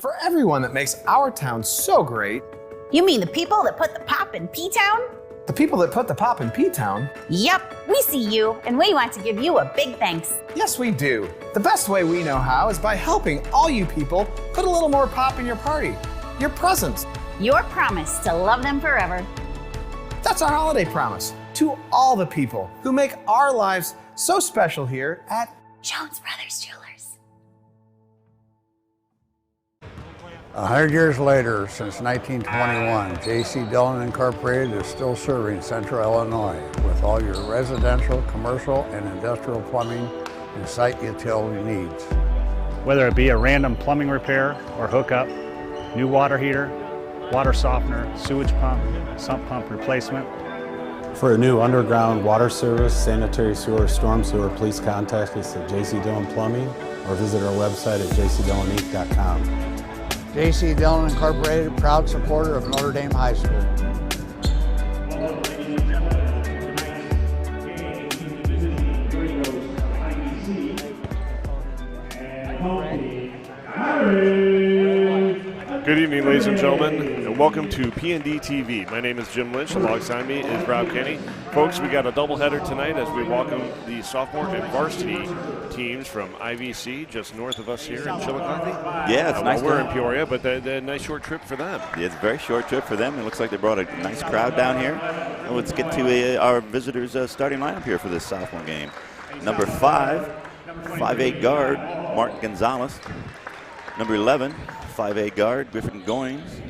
For everyone that makes our town so great. You mean the people that put the pop in P-Town? The people that put the pop in P-Town? Yep, we see you, and we want to give you a big thanks. Yes, we do. The best way we know how is by helping all you people put a little more pop in your party, your presents. Your promise to love them forever. That's our holiday promise to all the people who make our lives so special here at Jones Brothers Jewelers. 100 years later, since 1921, J.C. Dillon Incorporated is still serving Central Illinois with all your residential, commercial, and industrial plumbing and site utility needs. Whether it be a random plumbing repair or hookup, new water heater, water softener, sewage pump, sump pump replacement. For a new underground water service, sanitary sewer, storm sewer, please contact us at J.C. Dillon Plumbing or visit our website at jcdilloninc.com. J.C. Dillon Incorporated, proud supporter of Notre Dame High School. Good evening, ladies and gentlemen, and welcome to PND TV. My name is Jim Lynch. Alongside me is Rob Kenny. Folks, we got a doubleheader tonight as we welcome the sophomore and varsity teams from IVC, just north of us here in Chillicothe. Yeah, it's nice. We're in Peoria, but a nice short trip for them. Yeah, it's a very short trip for them. It looks like they brought a nice crowd down here. Well, let's get to our visitors' starting lineup here for this sophomore game. Number 5, 5'8" guard, Mark Gonzalez. Number 11, 5'8" guard, Griffin Goins.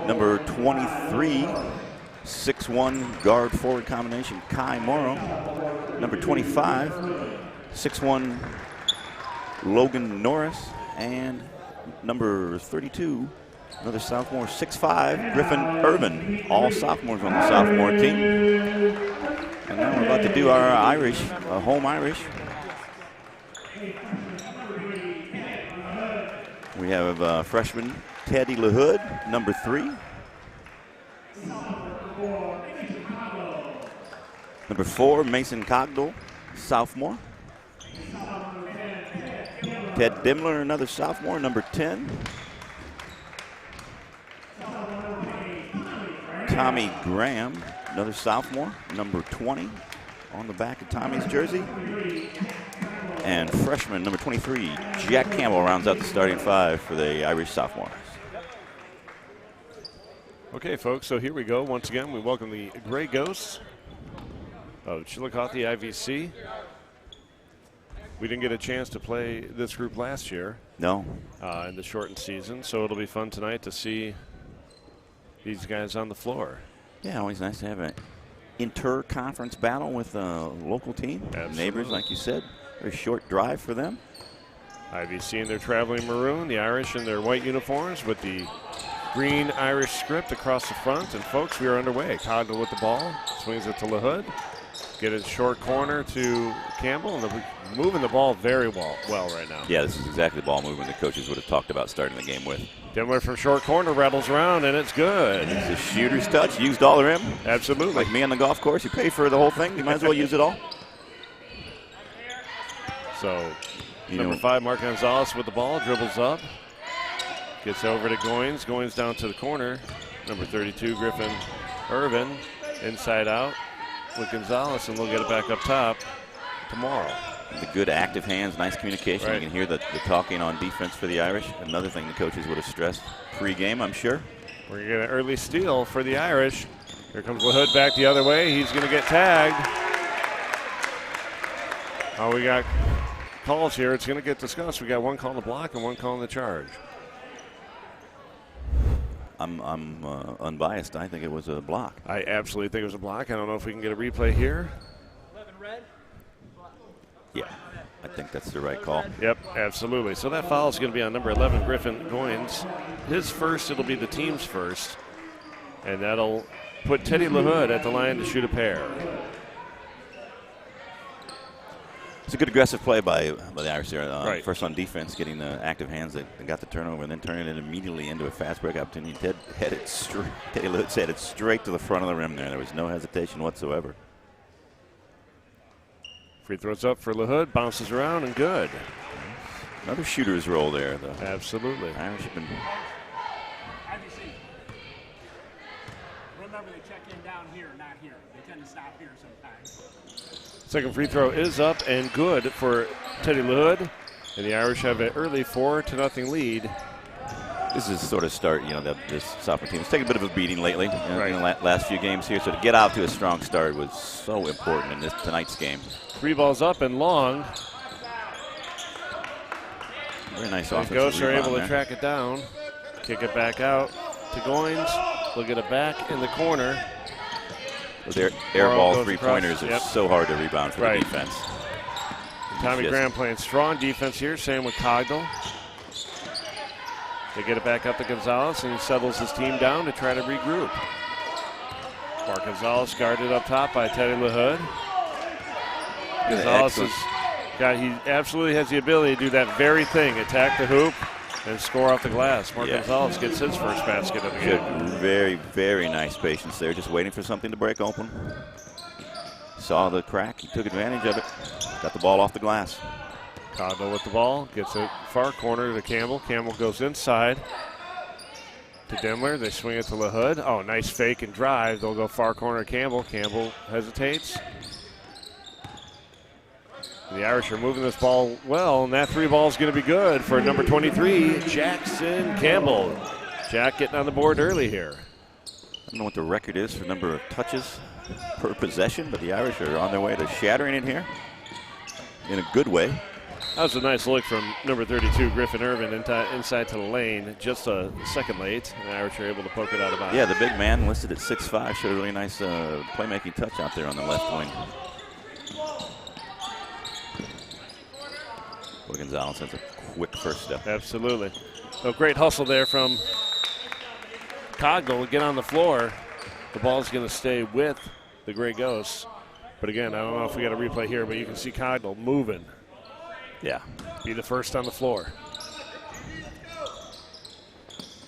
Number 23, 6'1" guard forward combination, Kai Morrow. Number 25, 6'1", Logan Norris. And number 32, another sophomore, 6'5", Griffin Irvin. All sophomores on the sophomore team. And now we're about to do our Irish, home Irish. We have freshman Teddy LaHood, number 3. Number 4, Mason Cogdell, sophomore. Ted Dimler, another sophomore, number 10. Tommy Graham, another sophomore, number 20, on the back of Tommy's jersey. And freshman, number 23, Jack Campbell, rounds out the starting 5 for the Irish sophomores. Okay, folks, so here we go. Once again, we welcome the Gray Ghosts of Chillicothe IVC. We didn't get a chance to play this group last year. No. In the shortened season, so it'll be fun tonight to see these guys on the floor. Yeah, always nice to have an inter-conference battle with a local team. Absolutely. Neighbors, like you said. Very short drive for them. IVC in their traveling maroon, the Irish in their white uniforms with the green Irish script across the front. And folks, we are underway. Cogdell with the ball, swings it to LaHood. Get it short corner to Campbell, and they're moving the ball very well right now. Yeah, this is exactly the ball movement the coaches would have talked about starting the game with. Dimler from short corner rattles around, and it's good. It's a shooter's touch, used all the rim. Absolutely. Like me on the golf course, you pay for the whole thing, you might as well use it all. So, number 5, Mark Gonzalez with the ball, dribbles up, gets over to Goins. Goins down to the corner. Number 32, Griffin Irvin, inside out with Gonzalez, and they'll get it back up top tomorrow. The good active hands, nice communication. Right. You can hear the talking on defense for the Irish. Another thing the coaches would have stressed pre-game, I'm sure. We're going to get an early steal for the Irish. Here comes LaHood back the other way. He's going to get tagged. Oh, we got calls here. It's going to get discussed. We got one call on the block and one call on the charge. I'm unbiased. I think it was a block. I absolutely think it was a block. I don't know if we can get a replay here. 11 red. Yeah, I think that's the right call. Yep, absolutely. So that foul is going to be on number 11, Griffin Goins. His first, it'll be the team's first. And that'll put Teddy LaHood at the line to shoot a pair. It's a good aggressive play by the Irish there. Right. First on defense, getting the active hands that got the turnover, and then turning it immediately into a fast break opportunity. Teddy LaHood headed straight to the front of the rim there. There was no hesitation whatsoever. Free throws up for LaHood, bounces around, and good. Another shooter's roll there, though. Absolutely. Irish have been. IVC. Remember, they check in down here, not here. They tend to stop here sometimes. Second free throw is up and good for Teddy LaHood. And the Irish have an early 4-0 lead. This is sort of start, this sophomore team has taken a bit of a beating lately in Right. the last few games here. So to get out to a strong start was so important in tonight's game. 3 balls up and long. Very nice The offensive Ghosts are rebound able to there. track it down. Kick it back out to Goins. They'll get it back in the corner. Those air Ball ball goes three-pointers across. are so hard to rebound for Right. the defense. Tommy Yes. Graham playing strong defense here. Same with Cogdell. They get it back up to Gonzalez, and he settles his team down to try to regroup. Mark Gonzalez guarded up top by Teddy LaHood. Gonzalez he absolutely has the ability to do that very thing, attack the hoop and score off the glass. Mark Gonzalez gets his first basket of the game. Very, very nice patience there, just waiting for something to break open. Saw the crack, he took advantage of it, got the ball off the glass. Cogdell with the ball, gets it far corner to Campbell. Campbell goes inside to Demler. They swing it to LaHood. Oh, nice fake and drive. They'll go far corner to Campbell. Campbell hesitates. The Irish are moving this ball well, and that 3 ball is going to be good for number 23, Jackson Campbell. Jack getting on the board early here. I don't know what the record is for number of touches per possession, but the Irish are on their way to shattering it here in a good way. That was a nice look from number 32, Griffin Irvin, inside to the lane, just a second late, and the Irish are able to poke it out of bounds. Yeah, the big man listed at 6'5", showed a really nice playmaking touch out there on the left wing. Boy, Gonzalez has a quick first step. Absolutely. So great hustle there from Cogdell to get on the floor. The ball's going to stay with the Grey Ghosts. But again, I don't know if we got a replay here, but you can see Cogdell moving. Yeah. Be the first on the floor.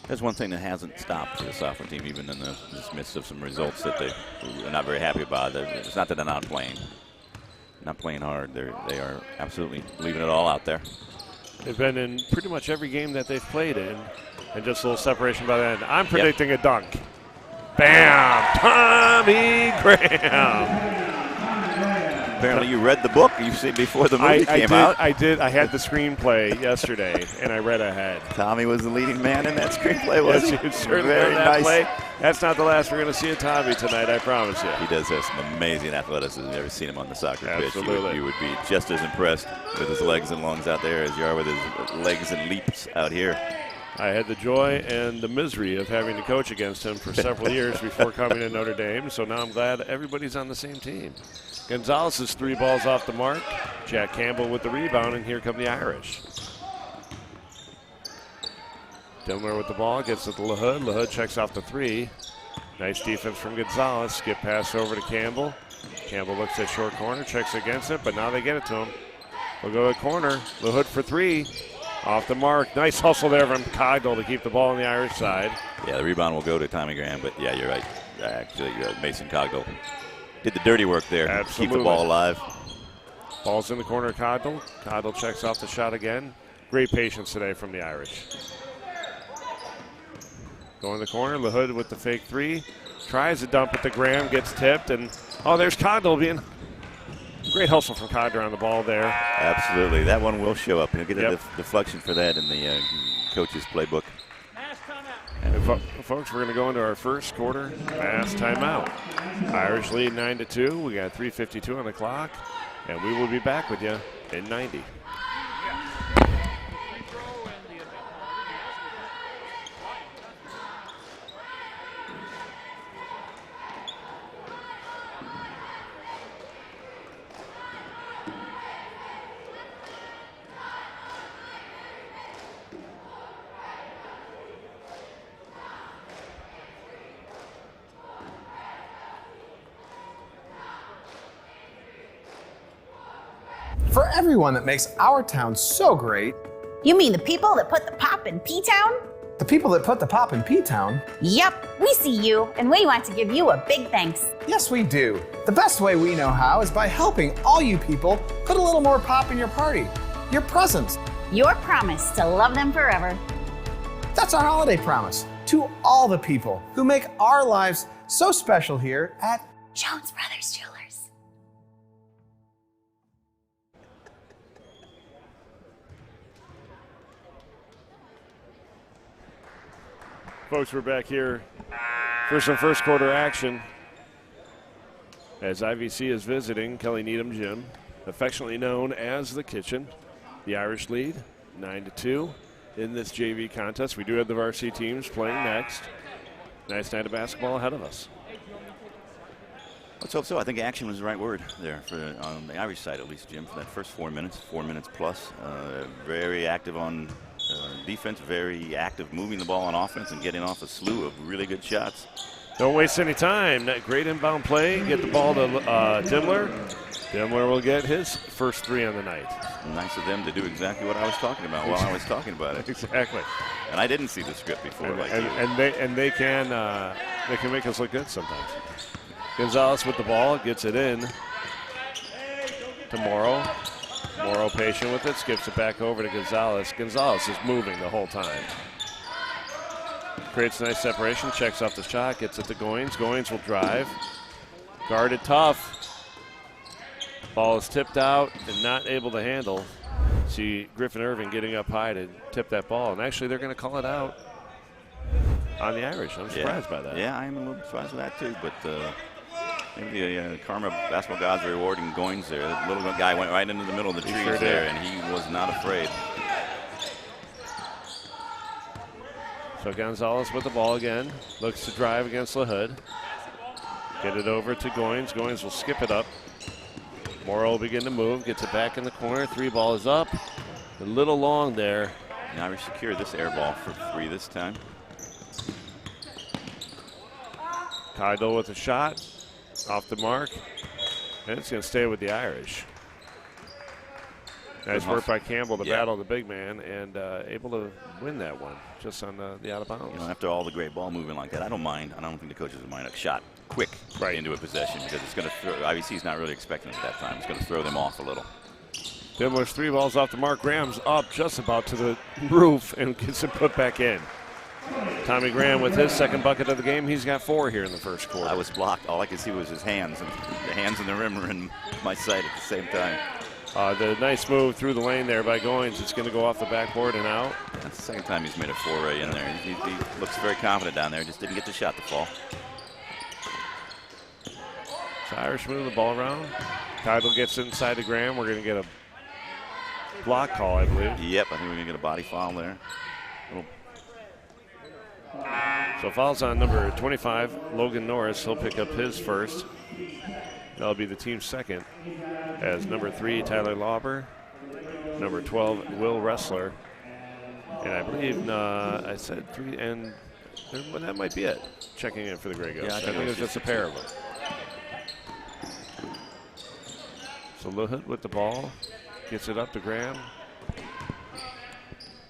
There's one thing that hasn't stopped for the sophomore team, even in the midst of some results that they're not very happy about. It's not that they're not playing. Not playing hard. They are absolutely leaving it all out there. They've been in pretty much every game that they've played in, and just a little separation by the end. I'm predicting a dunk. Bam! Tommy Graham. Apparently you read the book you see before the movie came out. I did. I had the screenplay yesterday, and I read ahead. Tommy was the leading man in that screenplay, was Yes, he? he certainly Very in that nice. play. That's not the last we're going to see of Tommy tonight, I promise you. He does have some amazing athleticism. You've ever seen him on the soccer pitch. Absolutely. You would be just as impressed with his legs and lungs out there as you are with his legs and leaps out here. I had the joy and the misery of having to coach against him for several years before coming to Notre Dame, so now I'm glad everybody's on the same team. Gonzalez is 3 balls off the mark. Jack Campbell with the rebound, and here come the Irish. Dilmer with the ball, gets it to LaHood. LaHood checks off the 3. Nice defense from Gonzalez. Skip pass over to Campbell. Campbell looks at short corner, checks against it, but now they get it to him. They'll go to corner. LaHood for 3. Off the mark. Nice hustle there from Cogdell to keep the ball on the Irish side. Yeah, the rebound will go to Tommy Graham, but yeah, you're right. Actually, Mason Cogdell did the dirty work there. Absolutely. Keep the ball alive. Ball's in the corner of Cogdell. Cogdell checks off the shot again. Great patience today from the Irish. Go in the corner. LaHood with the fake 3. Tries to dump it to Graham. Gets tipped. And, oh, there's Cogdell being... Great hustle from Cogdell on the ball there. Absolutely. That one will show up. He'll get Yep. a deflection for that in the coach's playbook. And folks, we're going to go into our first quarter mass timeout. Irish lead 9-2. We got 3:52 on the clock, and we will be back with you in 90. For everyone that makes our town so great, You mean the people that put the pop in P-Town? the people that put the pop in P-Town, Yep, we see you, and we want to give you a big thanks. yes we do. The best way we know how is by helping all you people put a little more pop in your party, your presents. Your promise to love them forever. That's our holiday promise to all the people who make our lives so special here at Jones Brothers Jewelers. Folks, we're back here for some first quarter action as IVC is visiting Kelly Needham Gym, affectionately known as the Kitchen. The Irish lead 9-2 in this JV contest. We do have the varsity teams playing next. Nice night of basketball ahead of us. Let's hope so. I think action was the right word there for on the Irish side, at least, Jim, for that first 4 minutes plus. Very active on defense, very active moving the ball on offense and getting off a slew of really good shots. Don't waste any time. That great inbound play. Get the ball to Dimmler. Dimmler will get his first three on the night. Nice of them to do exactly what I was talking about while I was talking about it. Exactly. And I didn't see the script before. And they can make us look good sometimes. Gonzalez with the ball, gets it in to Morrow. Morrow patient with it, skips it back over to Gonzalez. Gonzalez is moving the whole time. Creates nice separation, checks off the shot, gets it to Goins. Goins will drive. Guarded tough. Ball is tipped out and not able to handle. See Griffin Irving getting up high to tip that ball. And actually they're going to call it out on the Irish. I'm surprised by that. Yeah, I'm a little surprised with that too. But maybe the Karma basketball gods are rewarding Goins there. That little guy went right into the middle of the trees sure there, and he was not afraid. So Gonzalez with the ball again. Looks to drive against LaHood. Get it over to Goins. Goins will skip it up. Morrow will begin to move. Gets it back in the corner. Three ball is up. A little long there. The Irish secure this air ball for three this time. Kydal with a shot. Off the mark. And it's going to stay with the Irish. Nice work by Campbell to battle the big man and able to win that one just on the out of bounds. You know, after all the great ball movement like that, I don't mind. I don't think the coaches would mind a shot quick into a possession because it's going to throw. IVC's not really expecting it that time. It's going to throw them off a little. Dimmler's three balls off the mark. Graham's up just about to the roof and gets it put back in. Tommy Graham with his second bucket of the game. He's got four here in the first quarter. I was blocked. All I could see was his hands, and the hands in the rim were in my sight at the same time. The nice move through the lane there by Goins. It's going to go off the backboard and out. That's the second time he's made a foray in there. He looks very confident down there. Just didn't get the shot to fall. So Irish move the ball around. Kydal gets inside to Graham. We're going to get a block call, I believe. Yep, I think we're going to get a body foul there. So fouls on number 25, Logan Norris. He'll pick up his first. That'll be the team's second. As number 3, Tyler Lauber. Number 12, Will Ressler. And I believe I said 3, and that might be it. Checking in for the Grey Ghosts. Yeah, I think it was just a pair of them. So LaHood with the ball. Gets it up to Graham.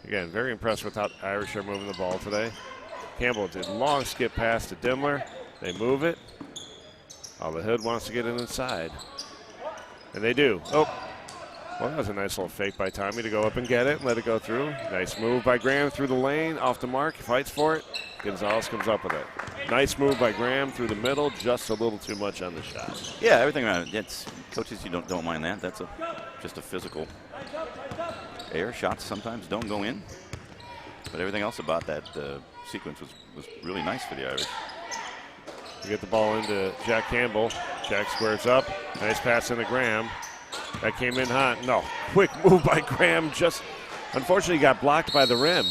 Again, very impressed with how the Irish are moving the ball today. Campbell did long skip pass to Dimmler. They move it. LaHood wants to get it inside. And they do. Oh, well, that was a nice little fake by Tommy to go up and get it and let it go through. Nice move by Graham through the lane, off the mark, fights for it. Gonzalez comes up with it. Nice move by Graham through the middle, just a little too much on the shot. Yeah, everything around it. It's, coaches, you don't mind that. That's just a physical error. Shots sometimes don't go in. But everything else about that sequence was really nice for the Irish. We get the ball into Jack Campbell. Jack squares up. Nice pass into Graham. That came in hot. No, quick move by Graham. Just unfortunately got blocked by the rim.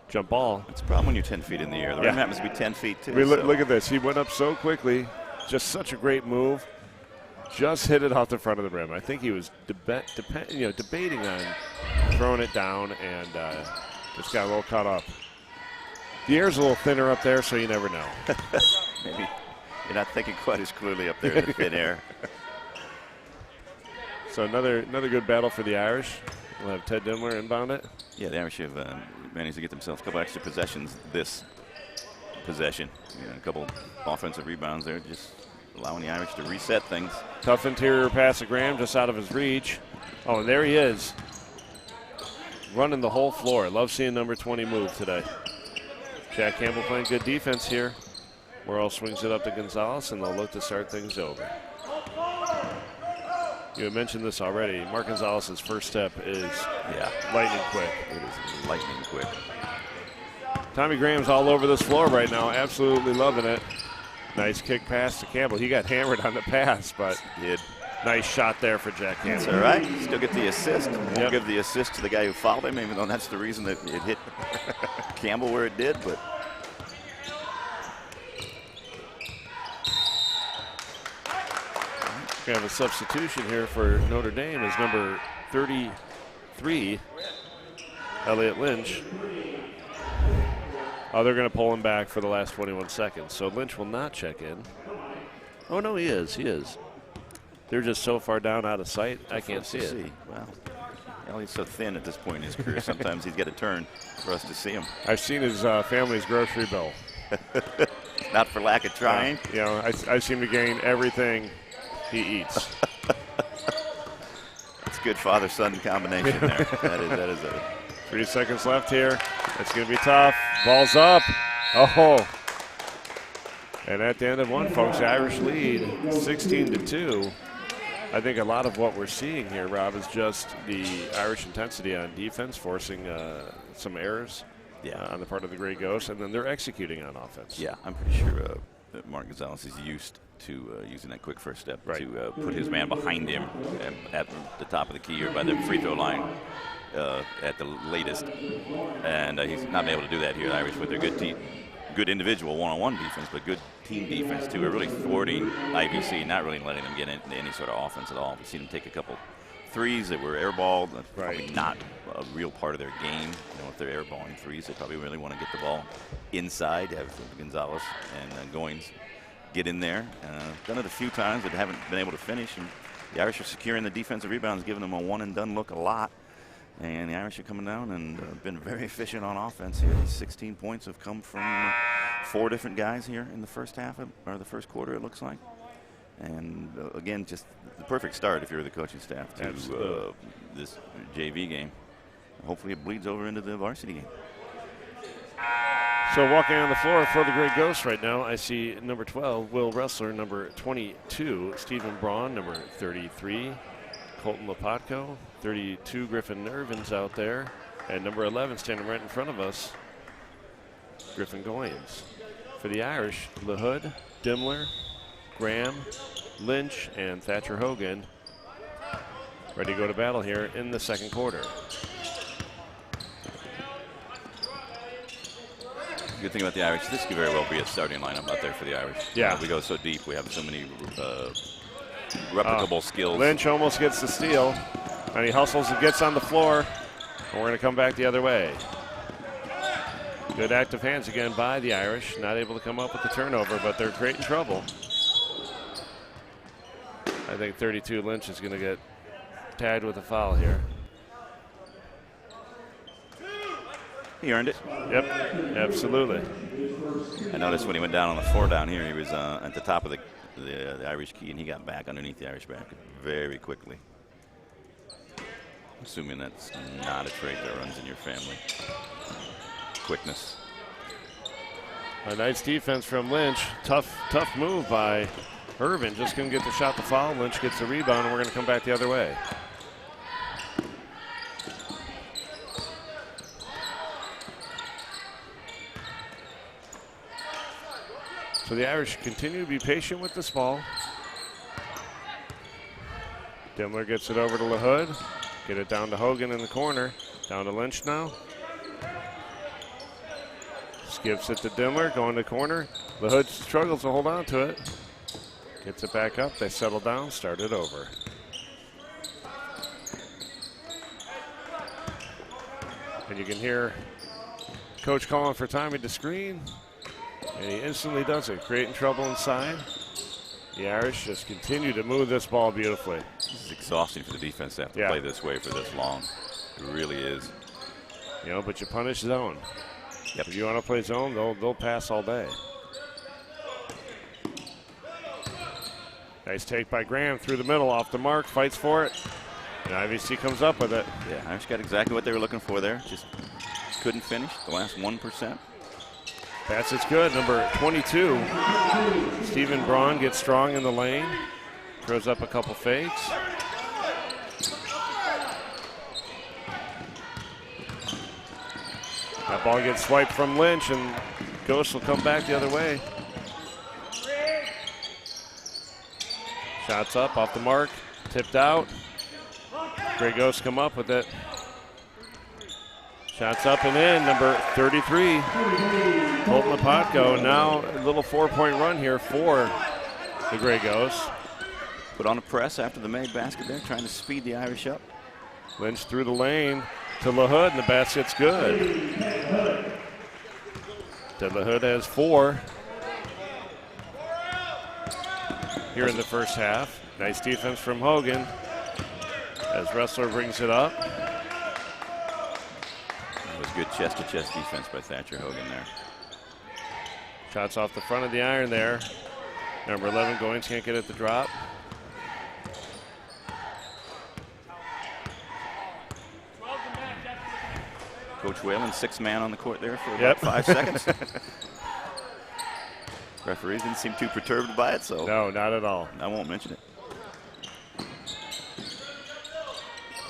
Jump ball. It's a problem when you're 10 feet in the air. The rim happens to be 10 feet too. Look at this. He went up so quickly. Just such a great move. Just hit it off the front of the rim. I think he was debating on throwing it down and just got a little caught up. The air's a little thinner up there, so you never know. Maybe you're not thinking quite as clearly up there in the thin air. So another good battle for the Irish. We'll have Ted Dimler inbound it. Yeah, the Irish have managed to get themselves a couple extra possessions this possession. A couple offensive rebounds there, just allowing the Irish to reset things. Tough interior pass to Graham, just out of his reach. Oh, and there he is. Running the whole floor. Love seeing number 20 move today. Jack Campbell playing good defense here. Morrell swings it up to Gonzalez, and they'll look to start things over. You had mentioned this already. Mark Gonzalez's first step is lightning quick. It is lightning quick. Tommy Graham's all over this floor right now, absolutely loving it. Nice kick pass to Campbell. He got hammered on the pass, but nice shot there for Jack Campbell. That's all right. Still get the assist. Won't give the assist to the guy who fouled him, even though that's the reason that it hit Campbell where it did. But we have a substitution here for Notre Dame as number 33, Elliott Lynch. Oh, they're going to pull him back for the last 21 seconds. So Lynch will not check in. Oh, no, he is. He is. They're just so far down out of sight, I can't see it. Wow. Elliott's so thin at this point in his career. Sometimes he's got to turn for us to see him. I've seen his family's grocery bill. Not for lack of trying. I seem to gain everything he eats. That's good father-son combination there. That is a 3 seconds left here. It's going to be tough. Ball's up. Oh. And at the end of one, folks, the Irish lead 16-2. I think a lot of what we're seeing here, Rob, is just the Irish intensity on defense, forcing some errors on the part of the Grey Ghosts, and then they're executing on offense. Yeah, I'm pretty sure that Mark Gonzalez is used to using that quick first step to put his man behind him at the top of the key or by the free throw line at the latest. And he's not been able to do that here, the Irish, with their good individual one-on-one defense, but good team defense too. We're really thwarting IVC, not really letting them get into any sort of offense at all. We've seen them take a couple threes that were airballed. That's probably not a real part of their game. If they're airballing threes, they probably really want to get the ball inside, have Gonzalez and Goins get in there. Done it a few times, but haven't been able to finish. And the Irish are securing the defensive rebounds, giving them a one-and-done look a lot. And the Irish are coming down and been very efficient on offense here. 16 points have come from 4 different guys here in the first half, or the first quarter, it looks like. And again, just the perfect start if you're the coaching staff to this JV game. Hopefully it bleeds over into the varsity game. So walking on the floor for the Grey Ghosts right now, I see number 12, Will Ressler, number 22, Stephen Braun, number 33, Colton Lopatko, 32, Griffin Nervin's out there, and number 11 standing right in front of us, Griffin Goins. For the Irish, LaHood, Dimler, Graham, Lynch, and Thatcher Hogan ready to go to battle here in the second quarter. Good thing about the Irish, this could very well be a starting lineup out there for the Irish. Yeah. We go so deep, we have so many replicable skills. Lynch almost gets the steal, and he hustles and gets on the floor, and we're going to come back the other way. Good active hands again by the Irish. Not able to come up with the turnover, but they're creating trouble. I think 32 Lynch is going to get tagged with a foul here. He earned it. Yep, absolutely. I noticed when he went down on the floor down here, he was at the top of the Irish key, and he got back underneath the Irish back very quickly. Assuming that's not a trait that runs in your family. Quickness. A nice defense from Lynch. Tough move by Irvin. Just couldn't get the shot to foul. Lynch gets the rebound, and we're going to come back the other way. So the Irish continue to be patient with this ball. Dimmler gets it over to LaHood. Get it down to Hogan in the corner. Down to Lynch now. Skips it to Dimmler, going to corner. LaHood struggles to hold on to it. Gets it back up. They settle down, start it over. And you can hear Coach calling for timing to screen. And he instantly does it, creating trouble inside. The Irish just continue to move this ball beautifully. This is exhausting for the defense to have to play this way for this long. It really is. You know, but you punish zone. Yep. If you want to play zone, they'll pass all day. Nice take by Graham through the middle, off the mark, fights for it. And IVC comes up with it. Yeah, Irish got exactly what they were looking for there. Just couldn't finish the last 1%. Pass is good, number 22. Stephen Braun gets strong in the lane. Throws up a couple fakes. That ball gets swiped from Lynch, and Ghost will come back the other way. Shots up, off the mark, tipped out. Grey Ghosts come up with it. Shots up and in, number 33, Colton Lepotko. Now a little 4-point run here for the Grey Ghosts. Put on a press after the made basket there, trying to speed the Irish up. Lynch through the lane to LaHood, and the basket's good. LaHood has 4 here in the first half. Nice defense from Hogan as Wrestler brings it up. That was good chest-to-chest defense by Thatcher Hogan there. Shots off the front of the iron there. Number 11, Goins can't get it to drop. Coach Whalen, 6-man on the court there for about 5 seconds. Referees didn't seem too perturbed by it, so. No, not at all. I won't mention it.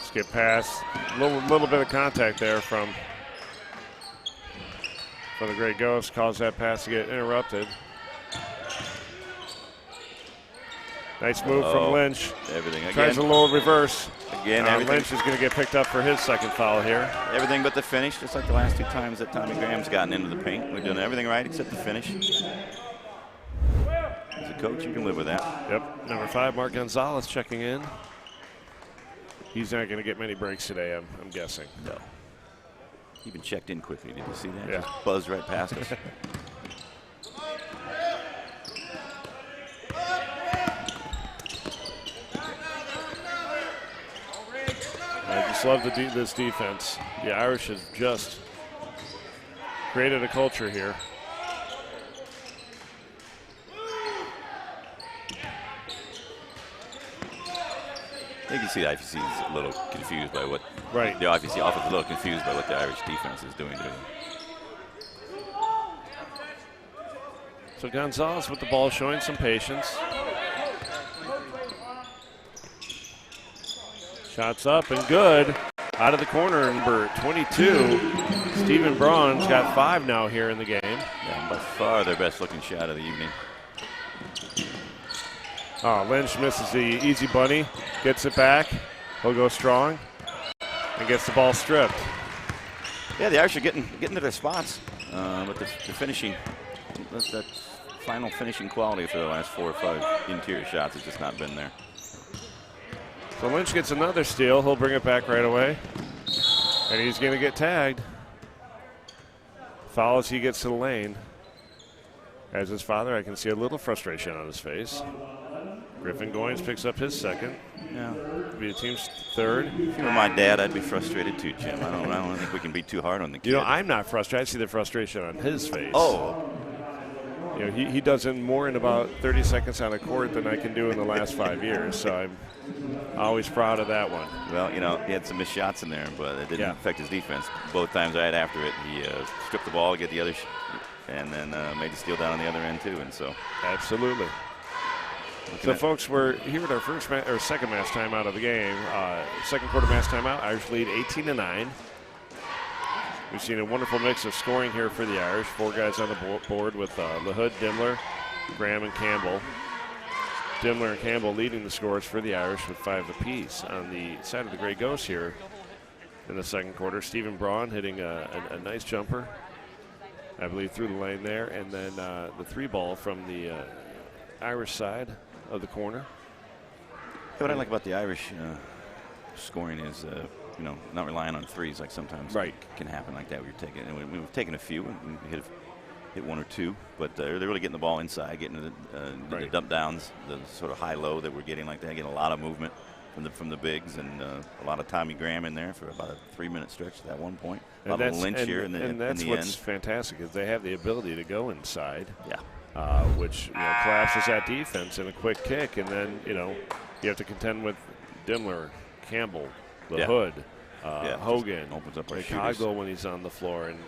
Skip pass, little bit of contact there from the Grey Ghost, caused that pass to get interrupted. Nice move from Lynch. Everything again. Tries a little reverse. Again, Lynch is going to get picked up for his second foul here. Everything but the finish, just like the last 2 times that Tommy Graham's gotten into the paint. We've done everything right except the finish. As a coach, you can live with that. Yep, number 5, Mark Gonzalez checking in. He's not going to get many breaks today, I'm guessing. No. He even checked in quickly. Did you see that? Yeah. Just buzzed right past us. I just love this defense. The Irish have just created a culture here. You can see the IVC is a little confused by what. Right. The IVC offense is a little confused by what the Irish defense is doing to them. So Gonzalez with the ball, showing some patience. Shots up and good. Out of the corner, number 22, Stephen Braun's got 5 now here in the game. Yeah, by far their best looking shot of the evening. Oh, Lynch misses the easy bunny, gets it back. He'll go strong and gets the ball stripped. Yeah, the Irish are getting to their spots, but the finishing, that final finishing quality for the last 4 or 5 interior shots has just not been there. So Lynch gets another steal. He'll bring it back right away. And he's going to get tagged. Foul as he gets to the lane. As his father, I can see a little frustration on his face. Griffin Goins picks up his second. Yeah. Be the team's 3rd. If you were my dad, I'd be frustrated too, Jim. I don't think we can be too hard on the kid. You know, I'm not frustrated. I see the frustration on his face. Oh. You know, he does it more in about 30 seconds on a court than I can do in the last 5 years. So I'm always proud of that one. Well, you know, he had some missed shots in there, but it didn't affect his defense. Both times right after it, he stripped the ball, get the other, and then made the steal down on the other end too. And so, absolutely. So, folks, we're here at our second match timeout of the game. Second quarter match timeout. Irish lead 18-9. We've seen a wonderful mix of scoring here for the Irish. 4 guys on the board with LaHood, Dimmler, Graham and Campbell. Dimmler and Campbell leading the scores for the Irish with 5 apiece. On the side of the Grey Ghosts here in the second quarter, Stephen Braun hitting a nice jumper, I believe, through the lane there, and then the 3-ball from the Irish side of the corner. What I like about the Irish scoring is, not relying on threes like sometimes can happen like that. We've taken a few and hit 1 or 2, but they're really getting the ball inside, getting the dump downs, the sort of high-low that we're getting like that, getting a lot of movement from the bigs, and a lot of Tommy Graham in there for about a 3-minute stretch at that one point. A lot of Lynch here in the end. And that's what's fantastic is they have the ability to go inside. Yeah. Which collapses that defense in a quick kick, and then you have to contend with Dimmler, Campbell, Hood, Hogan, opens up our Cogdell when he's on the floor, and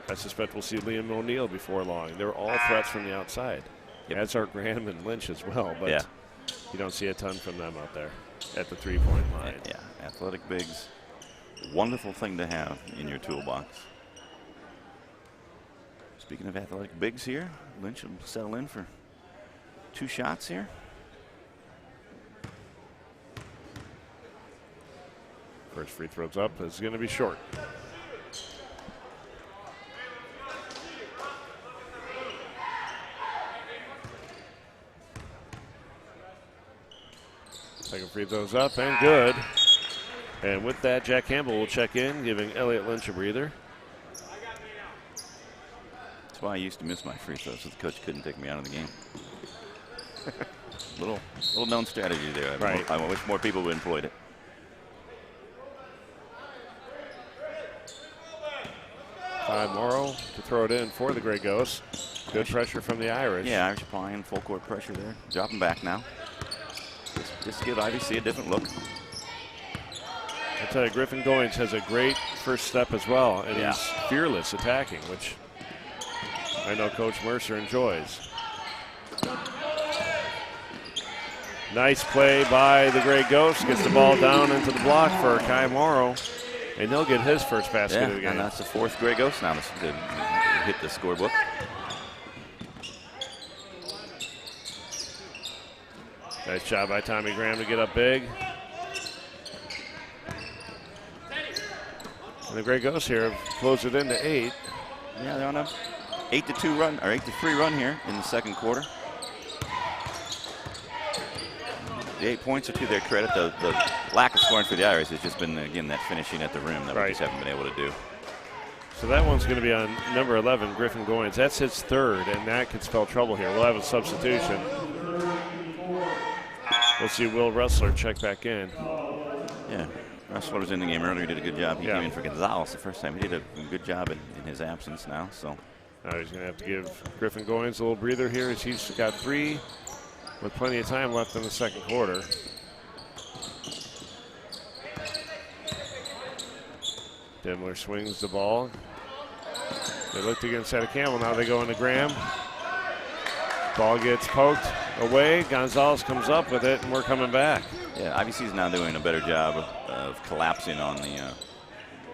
I suspect we'll see Liam O'Neill before long. They're all threats from the outside. That's our Graham and Lynch as well, but you don't see a ton from them out there at the 3-point line. Yeah, athletic bigs, wonderful thing to have in your toolbox. Speaking of athletic bigs here, Lynch will settle in for 2 shots here. First free throw's up is going to be short. Second free throw's up and good. And with that, Jack Campbell will check in, giving Elliot Lynch a breather. That's why I used to miss my free throws, so the coach couldn't take me out of the game. little known strategy there. I wish more people would employed it. Morrow to throw it in for the Grey Ghosts. Good pressure from the Irish. Yeah, Irish applying full court pressure there. Dropping back now. Just to give IVC a different look. I tell you, Griffin Goins has a great first step as well, and he's fearless attacking, which I know Coach Mercer enjoys. Nice play by the Grey Ghosts. Gets the ball down into the block for Kai Morrow. And he'll get his first basket of the game. And that's the 4th Grey Ghost now to hit the scorebook. Nice job by Tommy Graham to get up big. And the Grey Ghosts here have closed it into 8. Yeah, they're on a 8-2 run, or 8-3 run here in the second quarter. The 8 points are to their credit. The lack of scoring for the Irish has just been, again, that finishing at the rim that we just haven't been able to do. So that one's going to be on number 11, Griffin Goins. That's his 3rd, and that could spell trouble here. We'll have a substitution. We'll see Will Ressler check back in. Yeah, Ressler was in the game earlier. He did a good job. He came in for Gonzalez the first time. He did a good job in his absence now. So now he's going to have to give Griffin Goins a little breather here as he's got 3 with plenty of time left in the second quarter. Dimmler swings the ball. They looked against Santa Campbell. Now they go into Graham. Ball gets poked away. Gonzalez comes up with it, and we're coming back. Yeah, IVC is now doing a better job of collapsing on the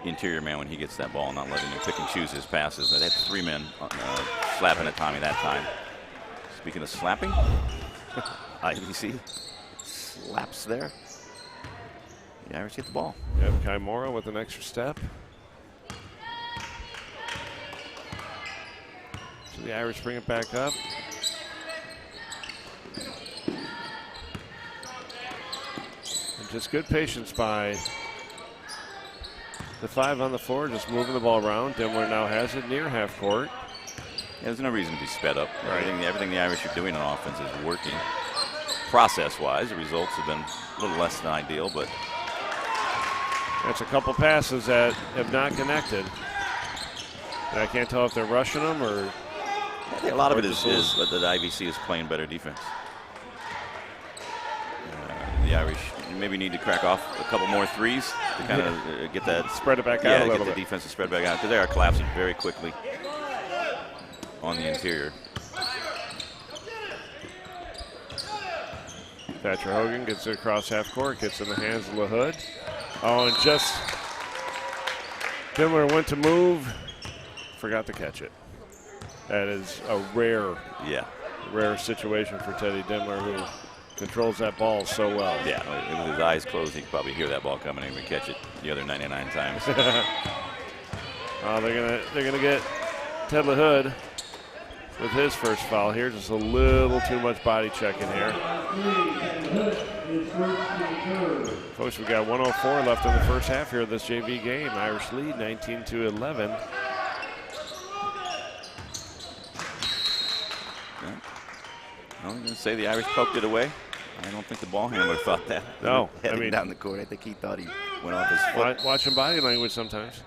interior man when he gets that ball, not letting him pick and choose his passes. They had 3 men slapping at Tommy that time. Speaking of slapping, IVC slaps there. The Irish get the ball. Yep, Kai Morrow with an extra step. So the Irish bring it back up. And just good patience by the 5 on the floor, just moving the ball around. Dimmler now has it near half court. Yeah, there's no reason to be sped up. Everything the Irish are doing on offense is working. Process-wise, the results have been a little less than ideal, but that's a couple passes that have not connected. And I can't tell if they're rushing them or. I think a lot of it is that the IVC is playing better defense. The Irish maybe need to crack off a couple more threes to kind of get that. Spread it back out a little bit. Get the defense to spread back out because they are collapsing very quickly on the interior. Thatcher Hogan gets it across half court, gets in the hands of LaHood. Oh, and just Dimmler went to move, forgot to catch it. That is a rare Rare situation for Teddy Demler, who controls that ball so well. Yeah, with his eyes closed, he could probably hear that ball coming and he would catch it the other 99 times. They're gonna get Ted LaHood with his first foul here. Just a little too much body checking here. Folks, we got 104 left in the first half here of this JV game. Irish lead 19-11. I'm going to say the Irish poked it away. I don't think the ball handler thought that. No, Heading down the court, I think he thought he went off his foot. Watching body language sometimes.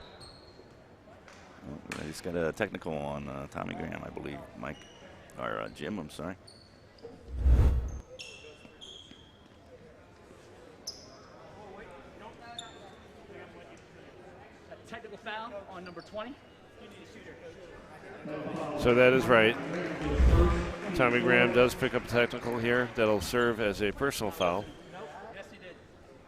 Oh, he's got a technical on Tommy Graham, I believe, Mike, or Jim, I'm sorry. Technical foul on number 20. So that is right. Tommy Graham does pick up a technical here that'll serve as a personal foul.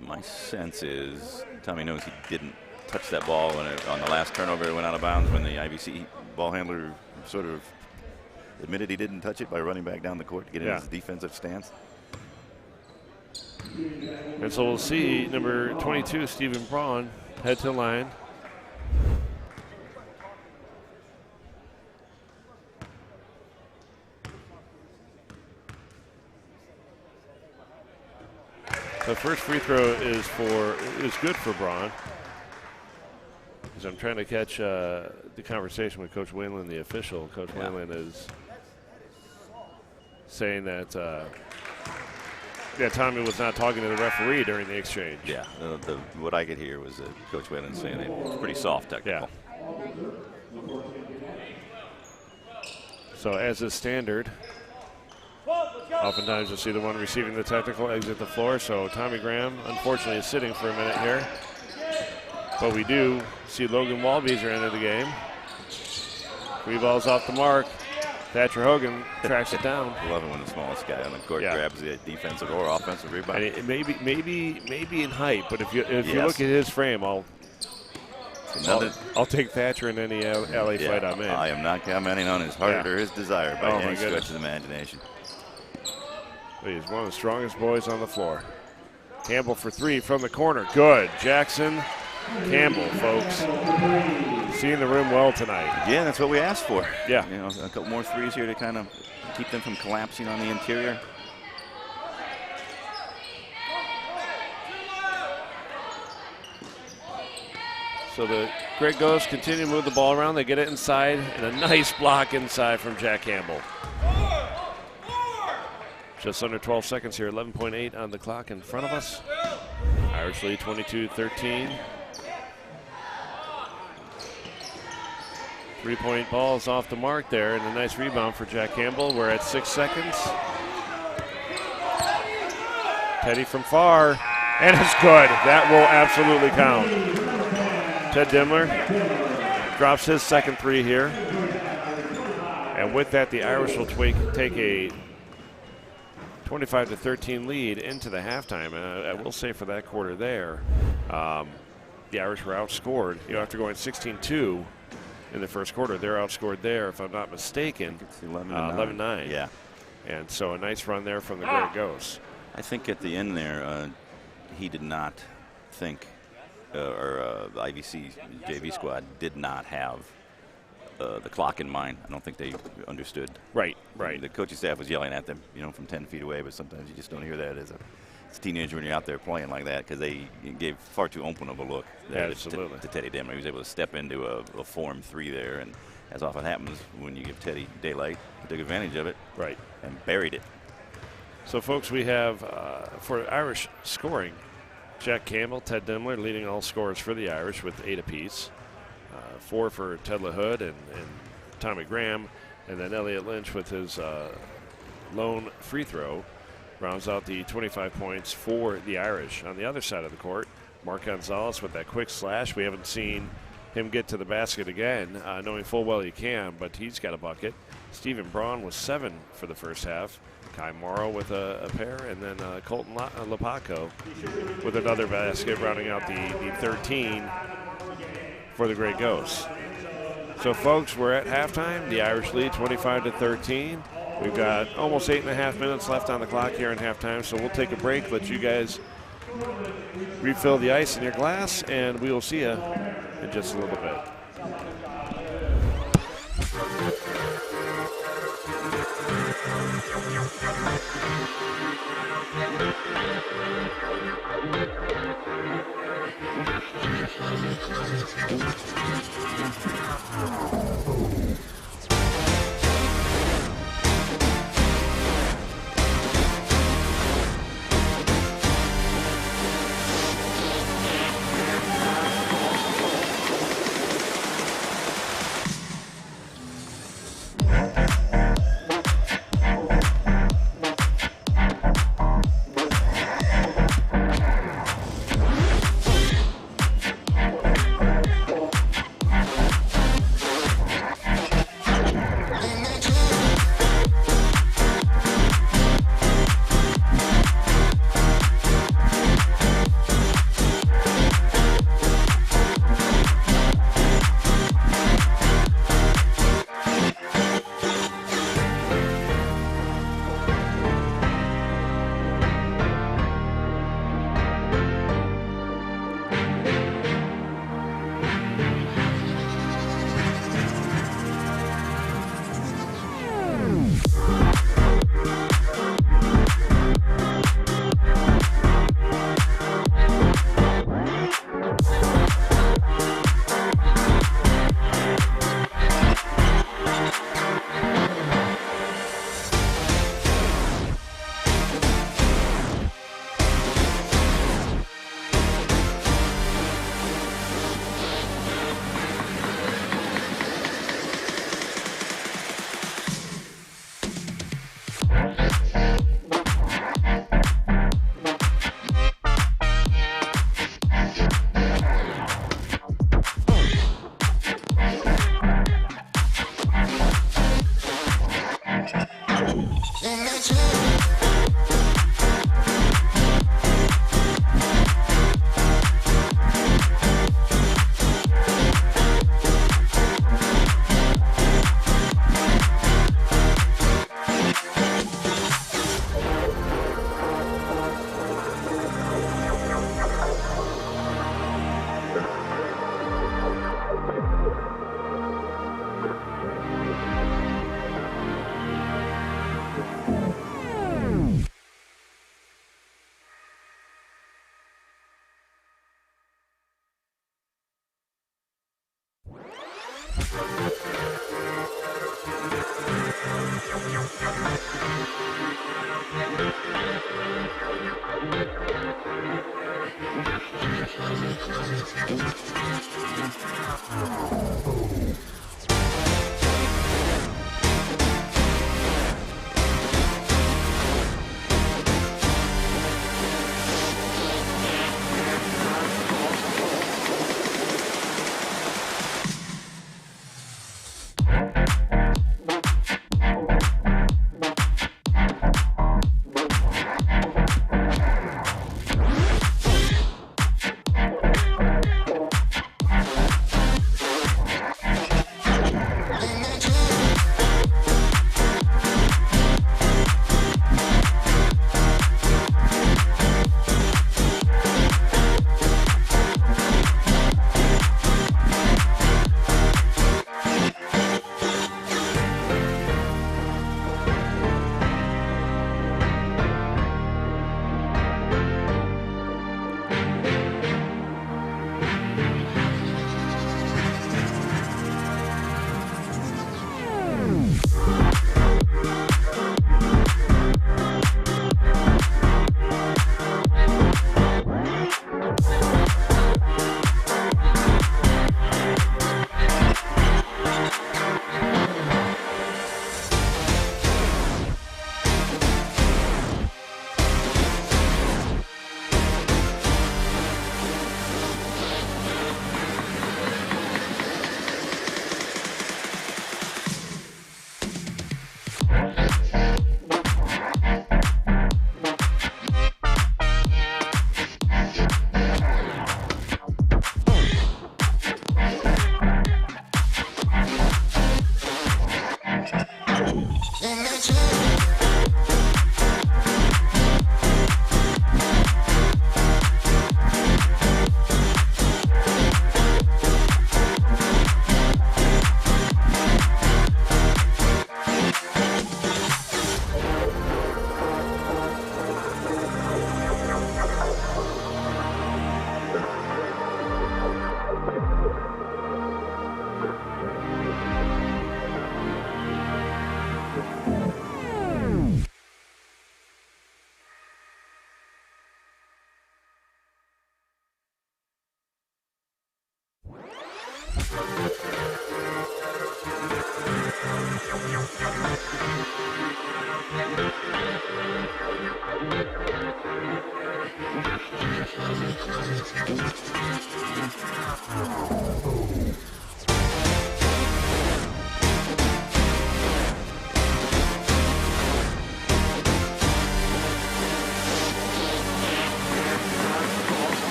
My sense is Tommy knows he didn't touch that ball when on the last turnover it went out of bounds when the IVC ball handler sort of admitted he didn't touch it by running back down the court to get in his defensive stance. And so we'll see number 22, Stephen Braun, head to the line. The first free throw is good for Braun. As I'm trying to catch the conversation with Coach Whalen, the official. Coach Whalen is saying that Tommy was not talking to the referee during the exchange. Yeah, what I could hear was Coach Whalen saying it was pretty soft technical. Yeah. So as is standard, oftentimes you'll see the one receiving the technical exit the floor. So Tommy Graham, unfortunately, is sitting for a minute here. But we do see Logan Walbeezer enter the game. 3 balls off the mark. Thatcher Hogan tracks it down. Love it when the smallest guy on the court grabs the defensive or offensive rebound. And maybe in height, but if you look at his frame, I'll take Thatcher in any LA fight I'm in. I am not commenting on his heart or his desire by any stretch of the imagination. He's one of the strongest boys on the floor. Campbell for 3 from the corner. Good. Jackson Campbell, folks. Seeing the rim well tonight. Yeah, that's what we asked for. Yeah. You know, a couple more threes here to kind of keep them from collapsing on the interior. So the Great Ghosts continue to move the ball around. They get it inside, and a nice block inside from Jack Campbell. Just under 12 seconds here, 11.8 on the clock in front of us. Irish lead 22-13. 3-point balls off the mark there, and a nice rebound for Jack Campbell. We're at 6 seconds. Teddy from far, and it's good. That will absolutely count. Ted Demler drops his second 3 here. And with that, the Irish will take a 25-13 lead into the halftime. I will say for that quarter there, the Irish were outscored. After going 16-2 in the first quarter, they're outscored there, if I'm not mistaken, 11-9. Yeah. And so a nice run there from the Great Ghosts. I think at the end there, he did not think, or the IVC JV squad did not have the clock in mind. I don't think they understood. Right. The coaching staff was yelling at them, from 10 feet away, but sometimes you just don't hear that as a teenager when you're out there playing like that, because they gave far too open of a look to Teddy Demler. He was able to step into a form 3 there, and as often happens when you give Teddy daylight, he took advantage of it and buried it. So, folks, we have, for Irish scoring, Jack Campbell, Ted Demler leading all scorers for the Irish with 8 apiece. 4 for Ted LaHood and Tommy Graham, and then Elliot Lynch with his lone free throw rounds out the 25 points for the Irish. On the other side of the court, Mark Gonzalez with that quick slash. We haven't seen him get to the basket again, knowing full well he can, but he's got a bucket. Stephen Braun with 7 for the first half. Kai Morrow with a pair, and then Colton Lepaco with another basket, rounding out the 13 for the Great Ghosts. So, folks, we're at halftime. The Irish lead 25-13. We've got almost 8.5 minutes left on the clock here in halftime, so we'll take a break, let you guys refill the ice in your glass, and we will see you in just a little bit.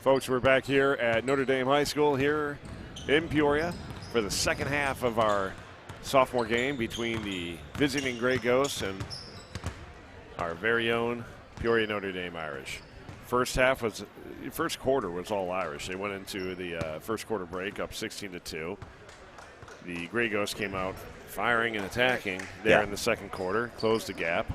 Folks, we're back here at Notre Dame High School here in Peoria for the second half of our sophomore game between the visiting Grey Ghosts and our very own Peoria Notre Dame Irish. First quarter was all Irish. They went into the first quarter break up 16-2. The Grey Ghosts came out firing and attacking there in the second quarter, closed the gap.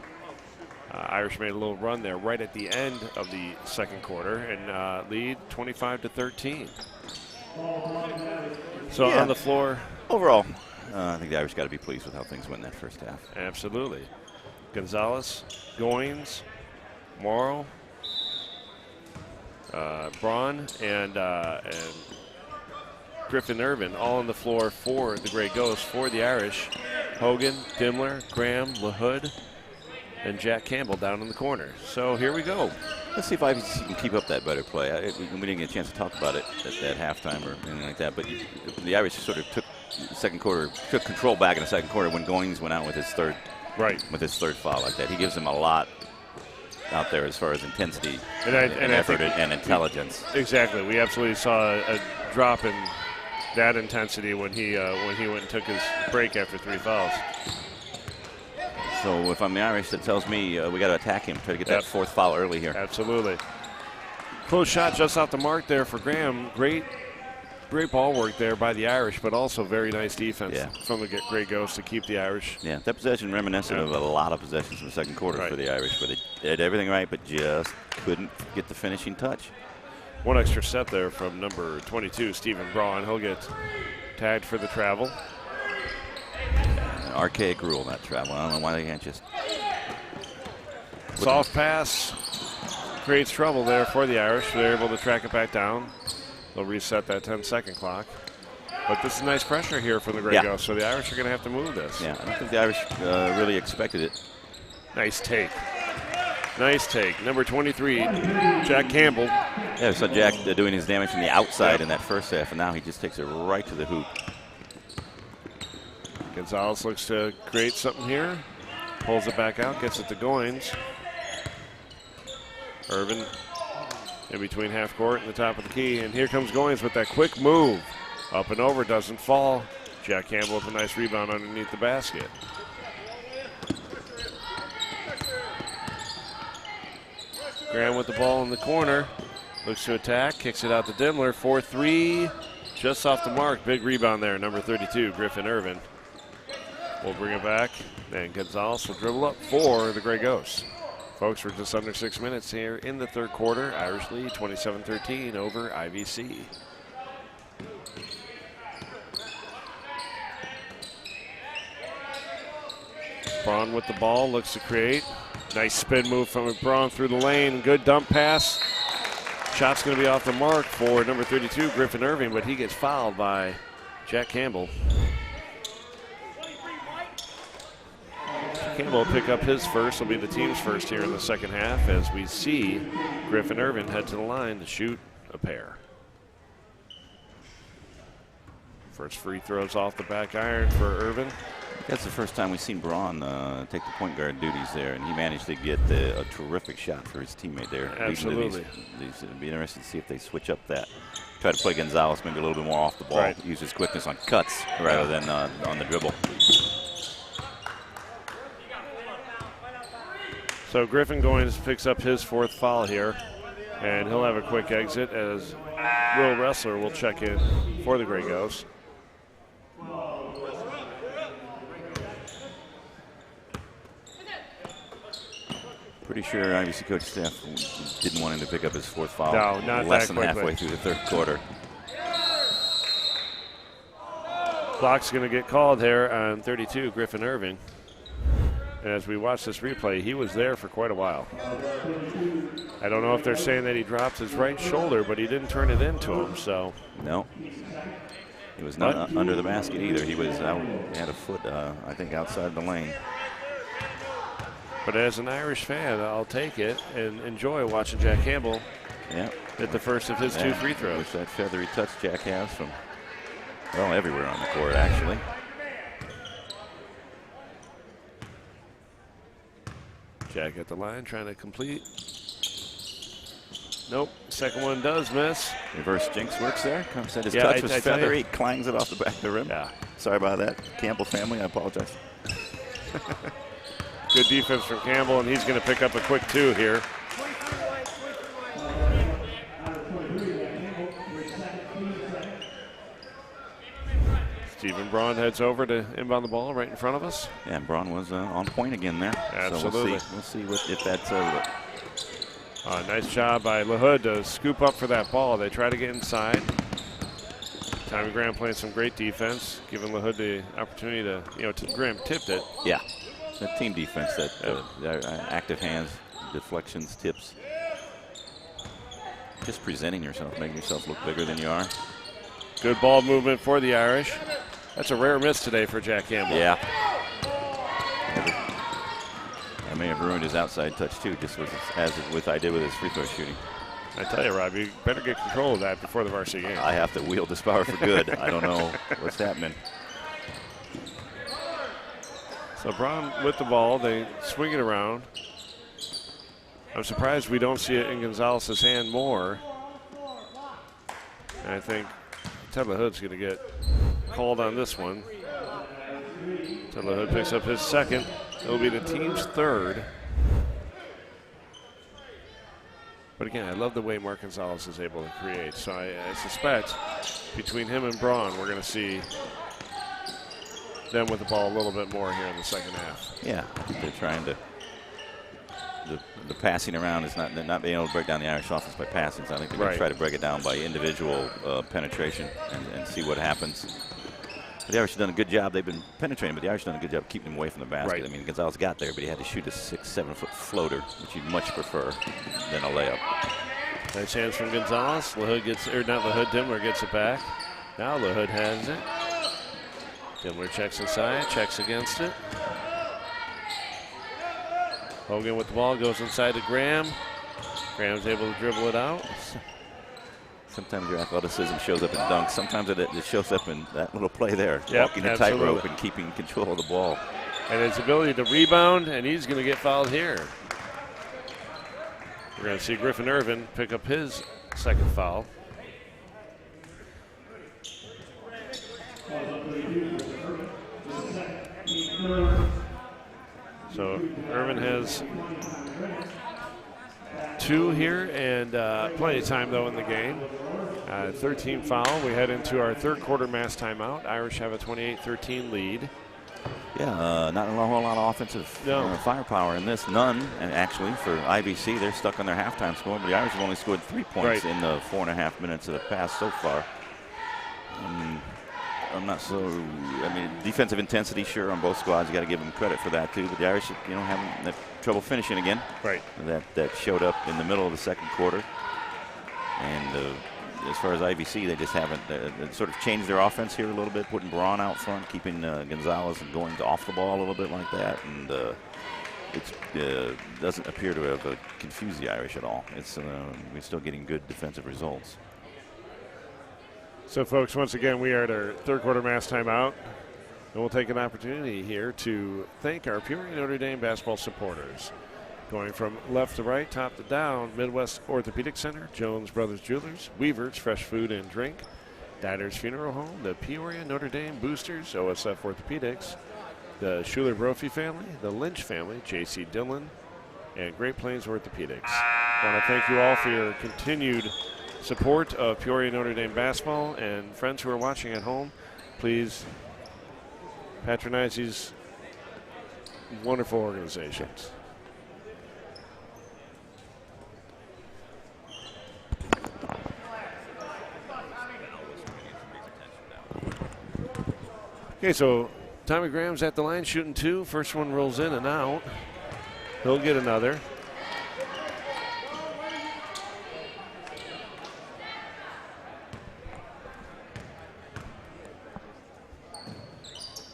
Irish made a little run there right at the end of the second quarter and lead 25-13. So on the floor. Overall, I think the Irish got to be pleased with how things went in that first half. Absolutely. Gonzalez, Goins, Morrow, Braun, and Griffin Irvin all on the floor for the Grey Ghosts. For the Irish, Hogan, Dimmler, Graham, LaHood, and Jack Campbell down in the corner. So here we go. Let's see if IVC can keep up that better play. We didn't get a chance to talk about it at halftime or anything like that, but the Irish sort of took control back in the second quarter when Goins went out with his third foul like that. He gives them a lot out there as far as intensity and effort and intelligence. Exactly. We absolutely saw a drop in that intensity when he went and took his break after 3 fouls. So if I'm the Irish, that tells me we got to attack him, try to get that 4th foul early here. Absolutely. Close shot just off the mark there for Graham. Great ball work there by the Irish, but also very nice defense from the Grey Ghosts to keep the Irish. Yeah, that possession reminiscent of a lot of possessions in the second quarter for the Irish, where they did everything right, but just couldn't get the finishing touch. One extra step there from number 22, Stephen Braun. He'll get tagged for the travel. An archaic rule, not travel. I don't know why they can't just. Soft pass creates trouble there for the Irish. They're able to track it back down. They'll reset that 10-second clock. But this is nice pressure here from the Grey Ghosts, so the Irish are going to have to move this. Yeah, I don't think the Irish really expected it. Nice take. Nice take. Number 23, Jack Campbell. Yeah, we saw Jack doing his damage from the outside in that first half, and now he just takes it right to the hoop. Gonzalez looks to create something here. Pulls it back out, gets it to Goins. Irvin in between half court and the top of the key. And here comes Goins with that quick move. Up and over, doesn't fall. Jack Campbell with a nice rebound underneath the basket. Graham with the ball in the corner. Looks to attack, kicks it out to Dimmler. 4-3, just off the mark. Big rebound there, number 32, Griffin Irvin. will bring it back, and Gonzalez will dribble up for the Grey Ghosts. Folks, we're just under 6 minutes here in the third quarter. Irish lead 27-13 over IVC. Braun with the ball, looks to create. Nice spin move from Braun through the lane. Good dump pass. Shot's going to be off the mark for number 32, Griffin Irving, but he gets fouled by Jack Campbell. Campbell will pick up his first. Will be the team's first here in the second half as we see Griffin Irving head to the line to shoot a pair. First free throws off the back iron for Irvin. That's the first time we've seen Braun take the point guard duties there, and he managed to get a terrific shot for his teammate there. Absolutely. It'd be interesting to see if they switch up that. Try to play Gonzalez maybe a little bit more off the ball. Right. Use his quickness on cuts rather than on the dribble. So Griffin picks up his fourth foul here, and he'll have a quick exit as Will Ressler will check in for the Grey Ghosts. Pretty sure IVC coach staff didn't want him to pick up his fourth foul. No, not less that than quickly. halfway through the third quarter. Clock's going to get called here on 32, Griffin Irving. And as we watch this replay, he was there for quite a while. I don't know if they're saying that he dropped his right shoulder, but he didn't turn it into him, so. No. He was not under the basket either. He was out, he had a foot, I think, outside the lane. But as an Irish fan, I'll take it and enjoy watching Jack Campbell hit the first of his two free throws. With that feathery touch Jack has from, well, everywhere on the court, actually. Jack at the line, trying to complete. Nope, second one does miss. Reverse jinx works there. Said his touch was feathery. He clangs it off the back of the rim. Yeah. Sorry about that, Campbell family. I apologize. Good defense from Campbell, and he's going to pick up a quick two here. Stephen Braun heads over to inbound the ball right in front of us. Yeah, Braun was on point again there. Absolutely. So we'll see if that's nice job by LaHood to scoop up for that ball. They try to get inside. Tommy Graham playing some great defense, giving LaHood the opportunity to, Graham tipped it. Yeah, that team defense, that active hands, deflections, tips. Just presenting yourself, making yourself look bigger than you are. Good ball movement for the Irish. That's a rare miss today for Jack Campbell. Yeah. I may have ruined his outside touch too, just as I did with his free throw shooting. I tell you, Rob, you better get control of that before the varsity game. I have to wield this power for good. I don't know what's happening. So Braun with the ball, they swing it around. I'm surprised we don't see it in Gonzalez's hand more. And I think Ted LaHood's going to get called on this one. Ted LaHood picks up his second. It'll be the team's third. But again, I love the way Mark Gonzalez is able to create. So I suspect between him and Braun, we're going to see them with the ball a little bit more here in the second half. Yeah, they're trying to. The passing around is not being able to break down the Irish offense by passing. So I think they're going to try to break it down by individual penetration and see what happens. But the Irish have done a good job. They've been penetrating, but the Irish have done a good job keeping them away from the basket. Right. I mean, Gonzalez got there, but he had to shoot a 6-7 foot floater, which he'd much prefer than a layup. Nice hands from Gonzalez. LaHood gets, or not LaHood, Dimler gets it back. Now LaHood has it. Dimler checks inside, checks against it. Hogan with the ball, goes inside to Graham. Graham's able to dribble it out. Sometimes your athleticism shows up in dunks. Sometimes it shows up in that little play there. Yep, walking a tightrope and keeping control of the ball. And his ability to rebound, and he's going to get fouled here. We're going to see Griffin Irvin pick up his second foul. So Irvin has 2 here, and plenty of time though in the game. 13 foul. We head into our third quarter mass timeout. Irish have a 28-13 lead. Yeah, not a whole lot of offensive firepower in this. None, and actually, for IVC, they're stuck on their halftime score, but the Irish have only scored 3 points in the 4.5 minutes that have passed so far. I'm not so. I mean, defensive intensity, sure, on both squads. You got to give them credit for that too. But the Irish, having that trouble finishing again. Right. That showed up in the middle of the second quarter. And as far as IVC, they just haven't sort of changed their offense here a little bit, putting Braun out front, keeping Gonzalez and going off the ball a little bit like that, and it doesn't appear to have confused the Irish at all. We're still getting good defensive results. So, folks, once again, we are at our third quarter mass timeout, and we'll take an opportunity here to thank our Peoria Notre Dame basketball supporters. Going from left to right, top to down, Midwest Orthopedic Center, Jones Brothers Jewelers, Weaver's Fresh Food and Drink, Diners Funeral Home, the Peoria Notre Dame Boosters, OSF Orthopedics, the Schuler Brophy family, the Lynch family, J.C. Dillon, and Great Plains Orthopedics. I want to thank you all for your continued support of Peoria Notre Dame basketball, and friends who are watching at home, please patronize these wonderful organizations. Okay, so Tommy Graham's at the line shooting 2. First one rolls in and out. He'll get another.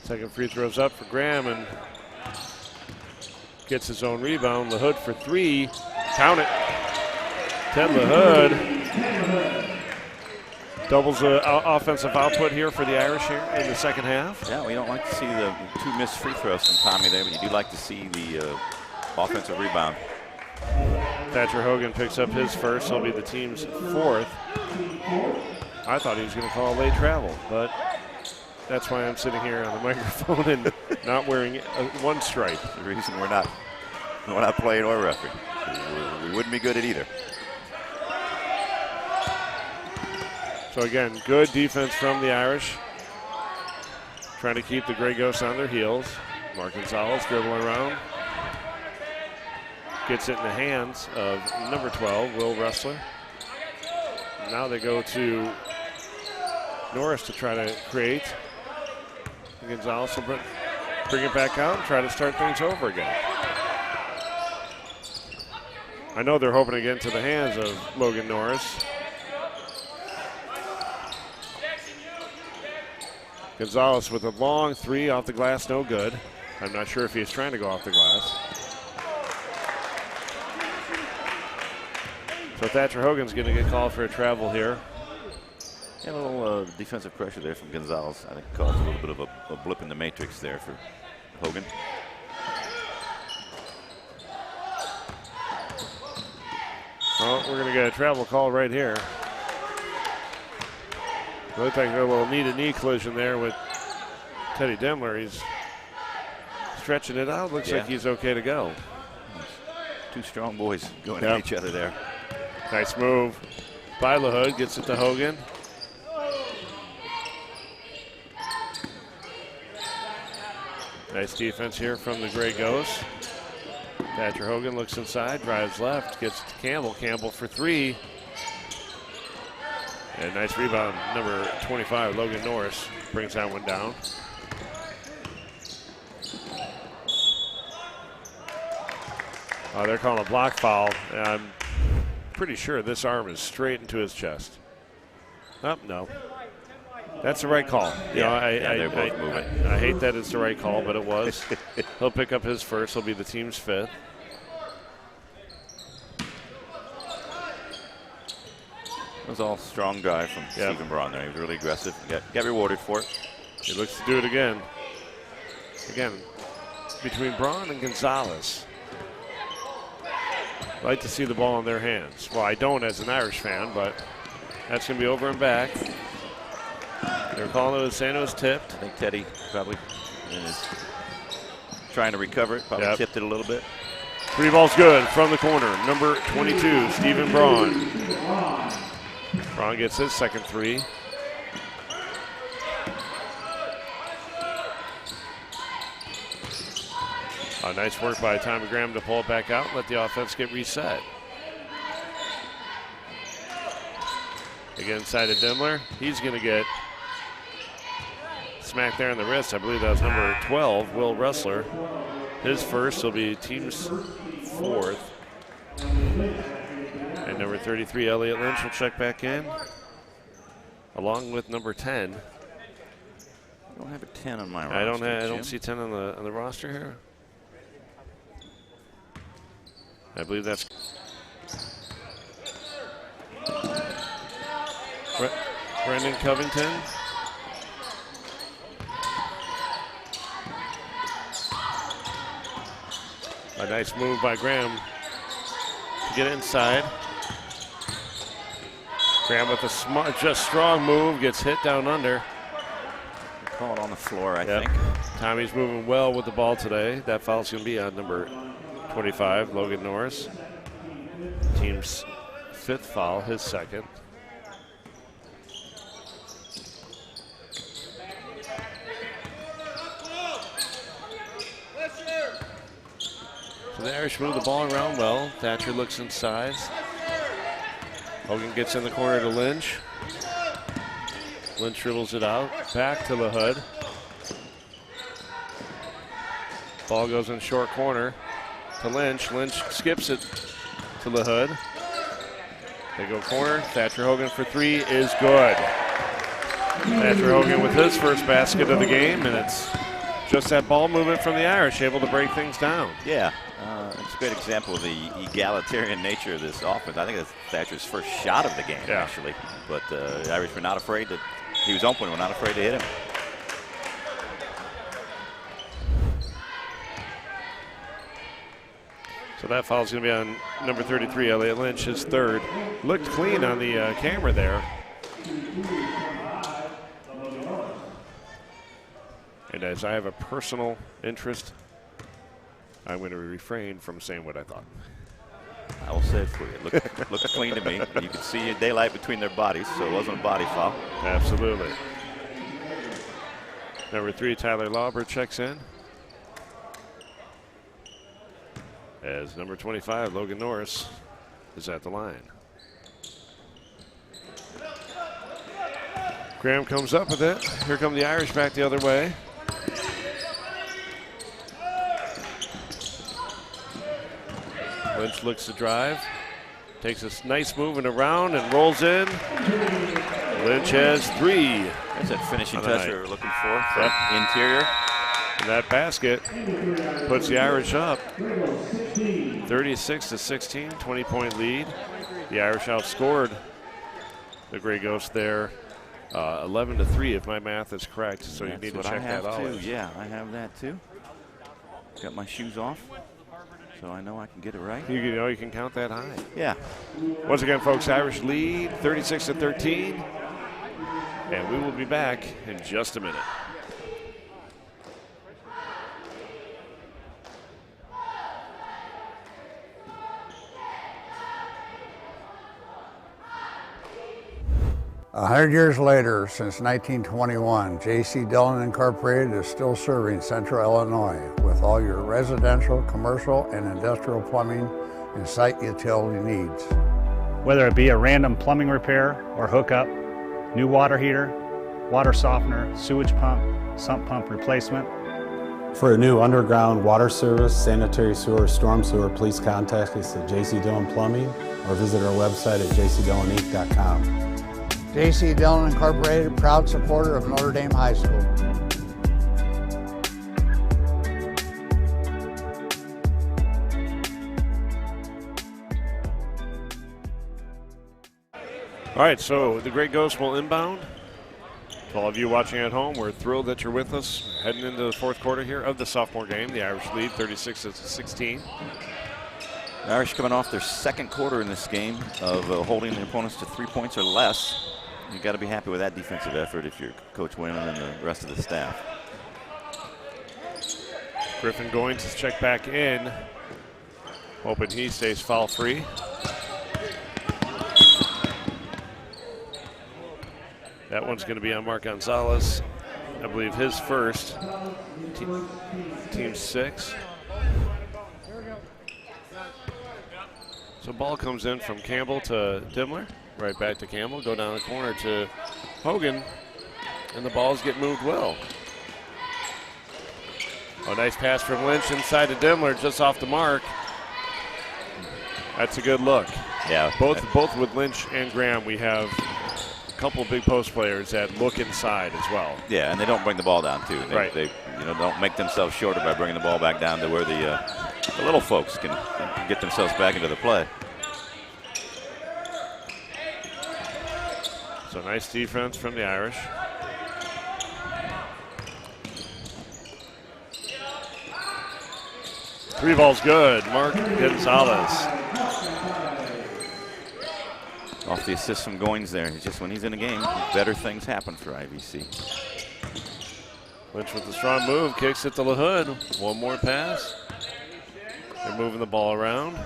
Second free throw's up for Graham and gets his own rebound. LaHood for 3. Count it. Ted LaHood doubles the offensive output here for the Irish here in the second half. Yeah, we don't like to see the 2 missed free throws from Tommy there, but you do like to see the offensive rebound. Thatcher Hogan picks up his first. He'll be the team's 4th. I thought he was going to call a late travel, but that's why I'm sitting here on the microphone and not wearing one stripe. The reason we're not playing or refereeing. We wouldn't be good at either. So again, good defense from the Irish. Trying to keep the Grey Ghosts on their heels. Mark Gonzalez dribbling around. Gets it in the hands of number 12, Will Ressler. Now they go to Norris to try to create. Gonzalez will bring it back out and try to start things over again. I know they're hoping to get into the hands of Logan Norris. Gonzalez with a long 3 off the glass, no good. I'm not sure if he's trying to go off the glass. So Thatcher Hogan's going to get called for a travel here. Yeah, a little defensive pressure there from Gonzalez. I think caused a little bit of a blip in the matrix there for Hogan. Well, we're going to get a travel call right here. It looked like a little knee-to-knee collision there with Teddy Demler. He's stretching it out. Looks like he's okay to go. 2 strong boys going at each other there. Nice move by LaHood. Gets it to Hogan. Nice defense here from the Grey Ghosts. Thatcher Hogan looks inside, drives left, gets it to Campbell. Campbell for 3. And nice rebound, number 25, Logan Norris, brings that one down. They're calling a block foul. I'm pretty sure this arm is straight into his chest. Oh, no. That's the right call. They're both moving. I hate that it's the right call, but it was. He'll pick up his first. He'll be the team's 5th. It was all strong drive from Stephen Braun there. He was really aggressive. Got rewarded for it. He looks to do it again. Again, between Braun and Gonzalez. I like to see the ball in their hands. Well, I don't as an Irish fan, but that's going to be over and back. They're calling it, saying it was tipped. I think Teddy probably is trying to recover it. Probably tipped it a little bit. 3 balls good from the corner. Number 22, Stephen Braun. Braun gets his second 3. Nice work by Tommy Graham to pull it back out and let the offense get reset. Again, inside of Demler. He's going to get smacked there in the wrist. I believe that was number 12, Will Ressler. His first will be team's fourth. And number 33, Elliott Lynch, will check back in, along with number 10. I don't have a 10 on my roster. I don't see 10 on the roster here. I believe that's Brendan Covington. A nice move by Graham to get inside. Graham with a smart, just strong move, gets hit down under. Call it on the floor, I think. Tommy's moving well with the ball today. That foul's going to be on number 25, Logan Norris. Team's fifth foul, his second. So the Irish move the ball around well. Thatcher looks inside. Hogan gets in the corner to Lynch. Lynch dribbles it out. Back to LaHood. Ball goes in short corner to Lynch. Lynch skips it to LaHood. They go corner. Thatcher Hogan for three is good. Thatcher Hogan with his first basket of the game, and it's just that ball movement from the Irish able to break things down. Yeah, it's a great example of the egalitarian nature of this offense. I think that's Thatcher's first shot of the game, actually. But the Irish were not afraid that he was open. We're not afraid to hit him. So that foul's going to be on number 33, Elliott Lynch, his third. Looked clean on the camera there. And as I have a personal interest, I'm going to refrain from saying what I thought. I will say it for you. Looked clean to me. You could see daylight between their bodies, so it wasn't a body foul. Absolutely. Number 3, Tyler Lauber checks in. As number 25, Logan Norris, is at the line. Graham comes up with it. Here come the Irish back the other way. Lynch looks to drive. Takes this nice move and around and rolls in. Lynch has three. That's that finishing touch we were looking for. Interior. And that basket puts the Irish up 36-16, 20-point lead. The Irish outscored the Grey Ghosts there 11-3 if my math is correct. So you need to check that out. Yeah, I have that too. Got my shoes off, so I know I can get it right. You know you can count that high. Yeah. Once again, folks, Irish lead 36-13. And we will be back in just a minute. 100 years later, since 1921, J.C. Dillon Incorporated is still serving Central Illinois with all your residential, commercial, and industrial plumbing and site utility needs. Whether it be a random plumbing repair or hookup, new water heater, water softener, sewage pump, sump pump replacement. For a new underground water service, sanitary sewer, storm sewer, please contact us at J.C. Dillon Plumbing or visit our website at jcdilloninc.com. J.C. Dillon Incorporated, proud supporter of Notre Dame High School. All right, so the Grey Ghosts will inbound. To all of you watching at home, we're thrilled that you're with us heading into the fourth quarter here of the sophomore game. The Irish lead 36-16. The Irish coming off their second quarter in this game of holding their opponents to 3 points or less. You've got to be happy with that defensive effort if you're Coach Whalen and the rest of the staff. Griffin going to check back in, hoping he stays foul free. That one's going to be on Mark Gonzalez. I believe his first, team 6. So ball comes in from Campbell to Dimmler. Right back to Campbell. Go down the corner to Hogan. And the balls get moved well. Oh, nice pass from Lynch inside to Dimmler, just off the mark. That's a good look. Yeah. Both with Lynch and Graham, we have a couple big post players that look inside as well. Yeah, and they don't bring the ball down too. Right. They don't make themselves shorter by bringing the ball back down to where the little folks can get themselves back into the play. So nice defense from the Irish. Three balls good. Mark Gonzalez. Off the assist from Goins there. It's just when he's in a game, better things happen for IVC. Lynch with the strong move, kicks it to LaHood. One more pass. They're moving the ball around.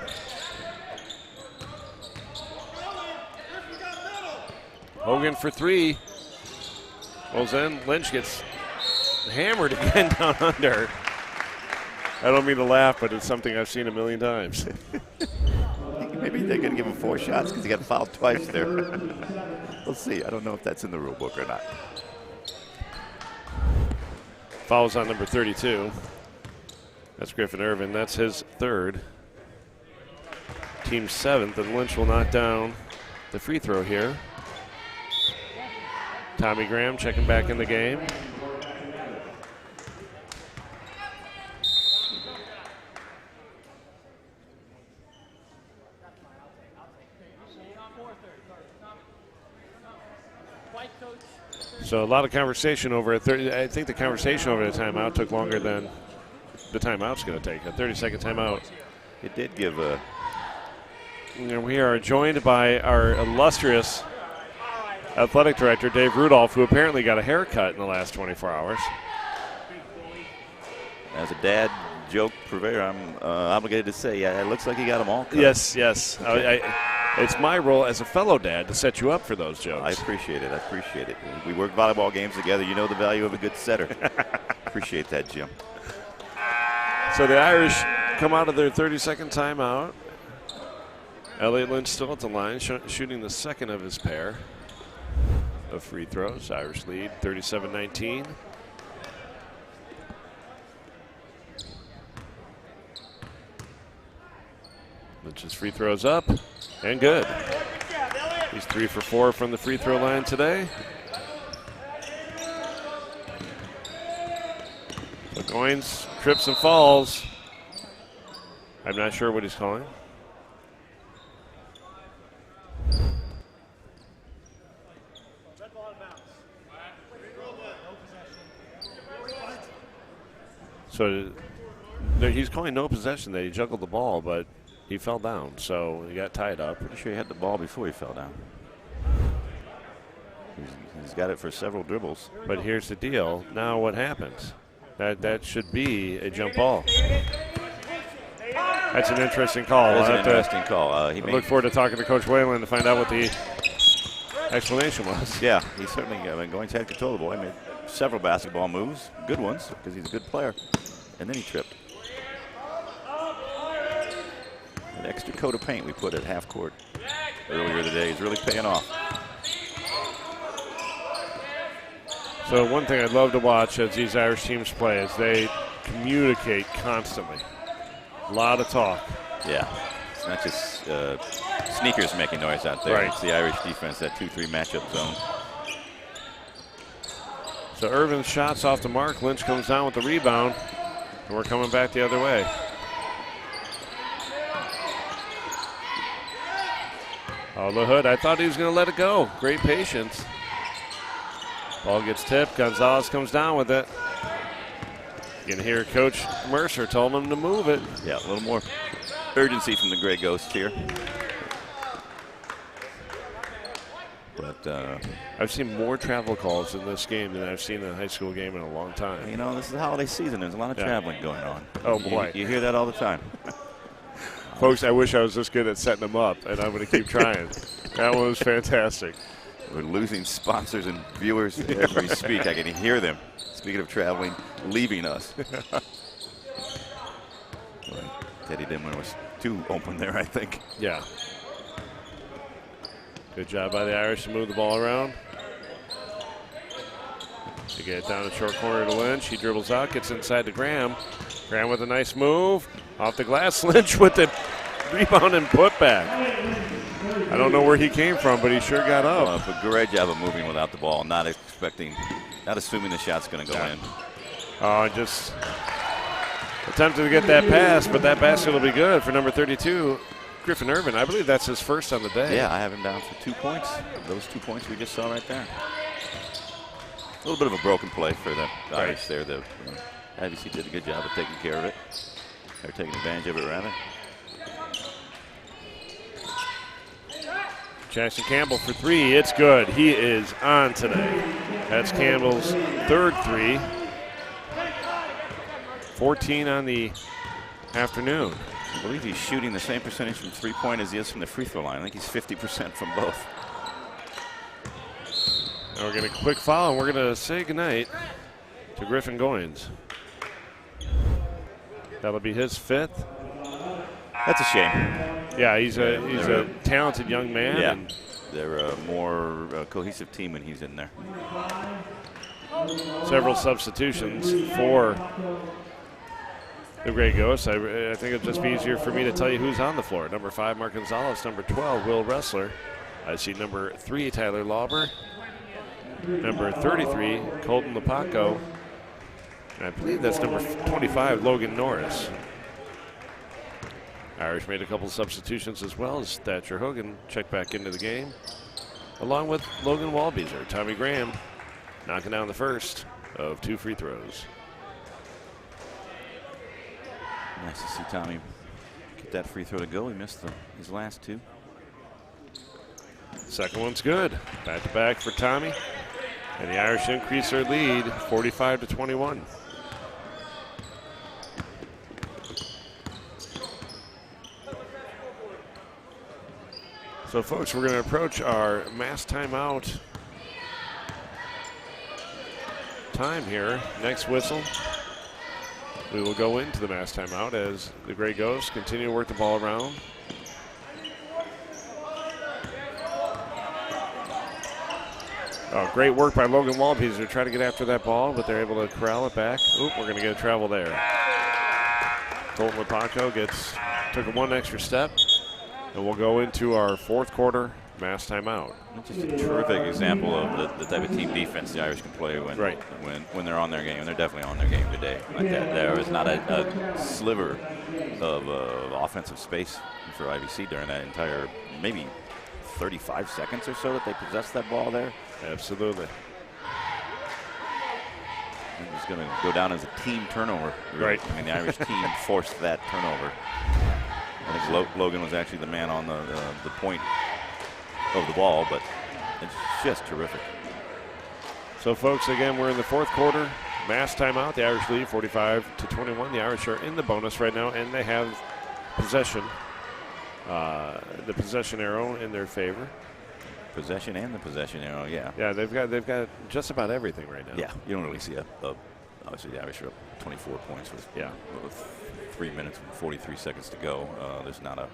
Hogan for three. Goes in. Lynch gets hammered again down under. I don't mean to laugh, but it's something I've seen a million times. Maybe they're going to give him 4 shots because he got fouled twice there. We'll see. I don't know if that's in the rule book or not. Fouls on number 32. That's Griffin Irvin. That's his third. Team 7th, and Lynch will knock down the free throw here. Tommy Graham checking back in the game. So a lot of conversation over a 30. I think the conversation over the timeout took longer than the timeout's going to take. A 30-second timeout. It did give a. And we are joined by our illustrious athletic director, Dave Rudolph, who apparently got a haircut in the last 24 hours. As a dad joke purveyor, I'm obligated to say, yeah, it looks like he got them all cut. Yes. It's my role as a fellow dad to set you up for those jokes. I appreciate it. We work volleyball games together. You know the value of a good setter. Appreciate that, Jim. So the Irish come out of their 30-second timeout. Elliot Lynch still at the line, shooting the second of his pair of free throws. Irish lead 37-19. Lynch's free throws up and good. He's 3 for 4 from the free throw line today. So Goins trips and falls. I'm not sure what he's calling. So he's calling no possession, that he juggled the ball, but he fell down, so he got tied up. Pretty sure he had the ball before he fell down. He's got it for several dribbles. But here's the deal. Now what happens? That should be a jump ball. That's an interesting call. That's an interesting call. I look forward to talking to Coach Whalen to find out what the explanation was. Yeah, he certainly, Goins had control of the ball. He made several basketball moves, good ones, because he's a good player. And then he tripped. An extra coat of paint we put at half court earlier today is really paying off. So one thing I'd love to watch as these Irish teams play is they communicate constantly. A lot of talk. Yeah, it's not just sneakers making noise out there. Right. It's the Irish defense, that 2-3 matchup zone. So Irvin's shots off the mark. Lynch comes down with the rebound, and we're coming back the other way. Oh, LaHood, I thought he was going to let it go. Great patience. Ball gets tipped. Gonzalez comes down with it. You can hear Coach Mercer told him to move it. Yeah, a little more urgency from the Gray Ghost here. But I've seen more travel calls in this game than I've seen in a high school game in a long time. You know, this is the holiday season. There's a lot of traveling going on. Oh, boy. You hear that all the time. Folks, I wish I was this good at setting them up, and I'm going to keep trying. That one was fantastic. We're losing sponsors and viewers as we speak. I can hear them, speaking of traveling, leaving us. Teddy Dimler was too open there, I think. Yeah. Good job by the Irish to move the ball around. They get it down the short corner to Lynch. He dribbles out, gets inside to Graham. Graham with a nice move. Off the glass, Lynch with the rebound and putback. I don't know where he came from, but he sure got up. A great job of moving without the ball, not assuming the shot's going to go in. Oh, just attempted to get that pass, but that basket will be good for number 32, Griffin Irvin. I believe that's his first on the day. Yeah, I have him down for 2 points. Those 2 points we just saw right there. A little bit of a broken play for the Irish there. The IVC did a good job of taking care of it. They're taking advantage of it, rather. Jackson Campbell for 3. It's good. He is on today. That's Campbell's third 3. 14 on the afternoon. I believe he's shooting the same percentage from three-point as he is from the free throw line. I think he's 50% from both. Now we're going to quick foul, and we're going to say goodnight to Griffin Goins. That'll be his 5th. That's a shame. Yeah, he's a talented young man. Yeah, and they're a more cohesive team when he's in there. Several substitutions for the Grey Ghosts. I think it'll just be easier for me to tell you who's on the floor. Number 5, Mark Gonzalez. Number 12, Will Ressler. I see number 3, Tyler Lauber. Number 33, Colton Lepaco. And I believe that's number 25, Logan Norris. Irish made a couple substitutions as well as Thatcher Hogan checked back into the game, along with Logan Walbeezer. Tommy Graham knocking down the first of 2 free throws. Nice to see Tommy get that free throw to go. He missed his last 2. Second one's good. Back to back for Tommy. And the Irish increase their lead 45-21. So folks, we're going to approach our mass timeout time here. Next whistle, we will go into the mass timeout as the Grey Ghosts continue to work the ball around. Oh, great work by Logan Walbeezer to try to get after that ball, but they're able to corral it back. Oop, we're going to get a travel there. Colton Lepaco took 1 extra step, and we'll go into our 4th quarter mass timeout. Just a terrific example of the type of team defense the Irish can play when they're on their game. And they're definitely on their game today. Like that, there was not a sliver of offensive space for IVC during that entire maybe 35 seconds or so that they possessed that ball there. Absolutely. It's going to go down as a team turnover. Right. I mean, the Irish team forced that turnover. I think Logan was actually the man on the point of the ball, but it's just terrific. So, folks, again, we're in the 4th quarter. Mass timeout. The Irish lead 45-21. The Irish are in the bonus right now, and they have possession. The possession arrow in their favor. Possession and the possession arrow, yeah. Yeah, they've got just about everything right now. Yeah, you don't really see obviously the Irish are up 24 points with 3 minutes and 43 seconds to go. There's not a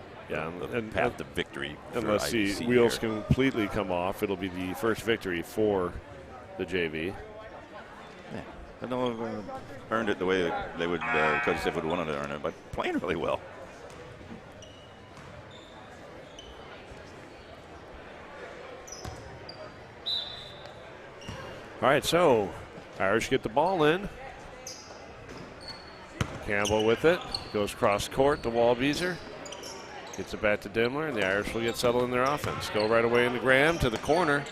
path to victory. Unless the wheels completely come off, it'll be the first victory for the JV. Yeah, I don't know if earned it the way they would, Coach Steph would want to earn it, but playing really well. All right, so Irish get the ball in. Campbell with it. Goes cross court to Walbeezer. Gets it back to Dimler, and the Irish will get settled in their offense. Go right away into Graham to the corner.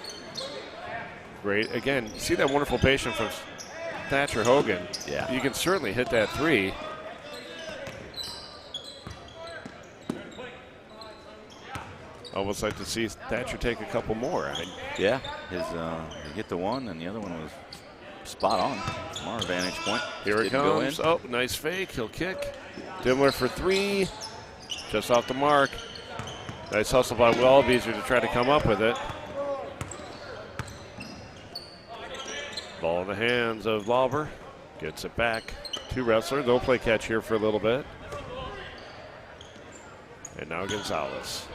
Great. Again, you see that wonderful patience from Thatcher Hogan. Yeah. You can certainly hit that 3. Almost like to see Thatcher take a couple more. Yeah, he hit the 1, and the other one was spot on from our vantage point. Here it comes. Oh, nice fake. He'll kick. Dimler for 3. Just off the mark. Nice hustle by Walbeezer to try to come up with it. Ball in the hands of Lauber. Gets it back to Ressler. They'll play catch here for a little bit. And now Gonzalez.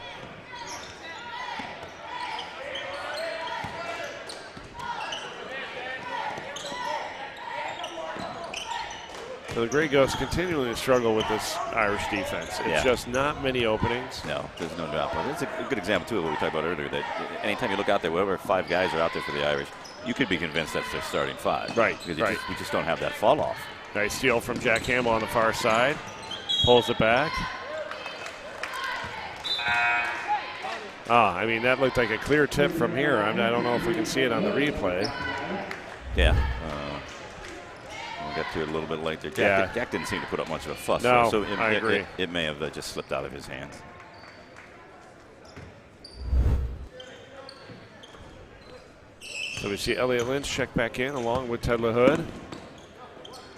So the Grey Ghosts continually struggle with this Irish defense. It's just not many openings. No, there's no doubt. But it's a good example, too, of what we talked about earlier, that anytime you look out there, whatever 5 guys are out there for the Irish, you could be convinced that's their starting 5. Right, because we just don't have that fall off. Nice steal from Jack Campbell on the far side. Pulls it back. I mean, that looked like a clear tip from here. I don't know if we can see it on the replay. Yeah. Got to it a little bit late there. Jack didn't seem to put up much of a fuss. No, so I agree. It may have just slipped out of his hands. So we see Elliot Lynch check back in along with Ted LaHood.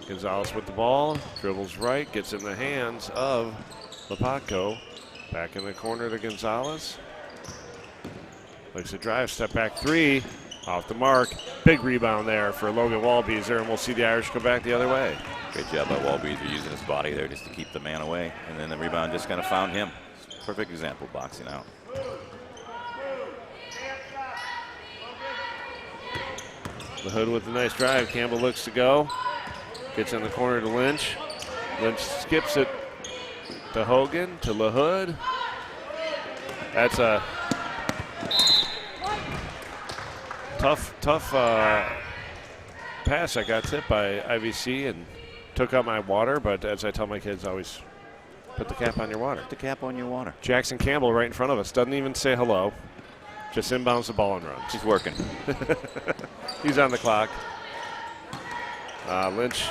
Gonzalez with the ball, dribbles right, gets in the hands of Lopatko. Back in the corner to Gonzalez. Likes to drive, step back 3. Off the mark. Big rebound there for Logan Walbeezer, and we'll see the Irish go back the other way. Great job by Walbeezer using his body there just to keep the man away. And then the rebound just kind of found him. Perfect example, boxing out. The Hood with a nice drive. Campbell looks to go. Gets in the corner to Lynch. Lynch skips it to Hogan, to LaHood. That's a tough pass. I got tipped by IVC and took out my water, but as I tell my kids, always put the cap on your water. Put the cap on your water. Jackson Campbell right in front of us. Doesn't even say hello. Just inbounds the ball and runs. He's working. He's on the clock. Lynch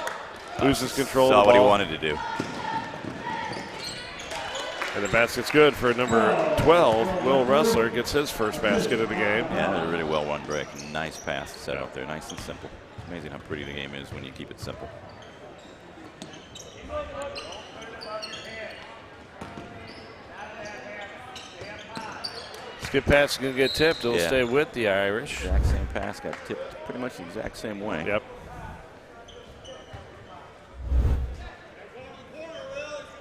loses control of the ball. Saw what he wanted to do. And the basket's good for number 12. Will Ressler gets his first basket of the game. Yeah, a really well run break. Nice pass set up there. Nice and simple. It's amazing how pretty the game is when you keep it simple. Skip pass is going to get tipped. It'll stay with the Irish. Exact same pass got tipped pretty much the exact same way. Yep.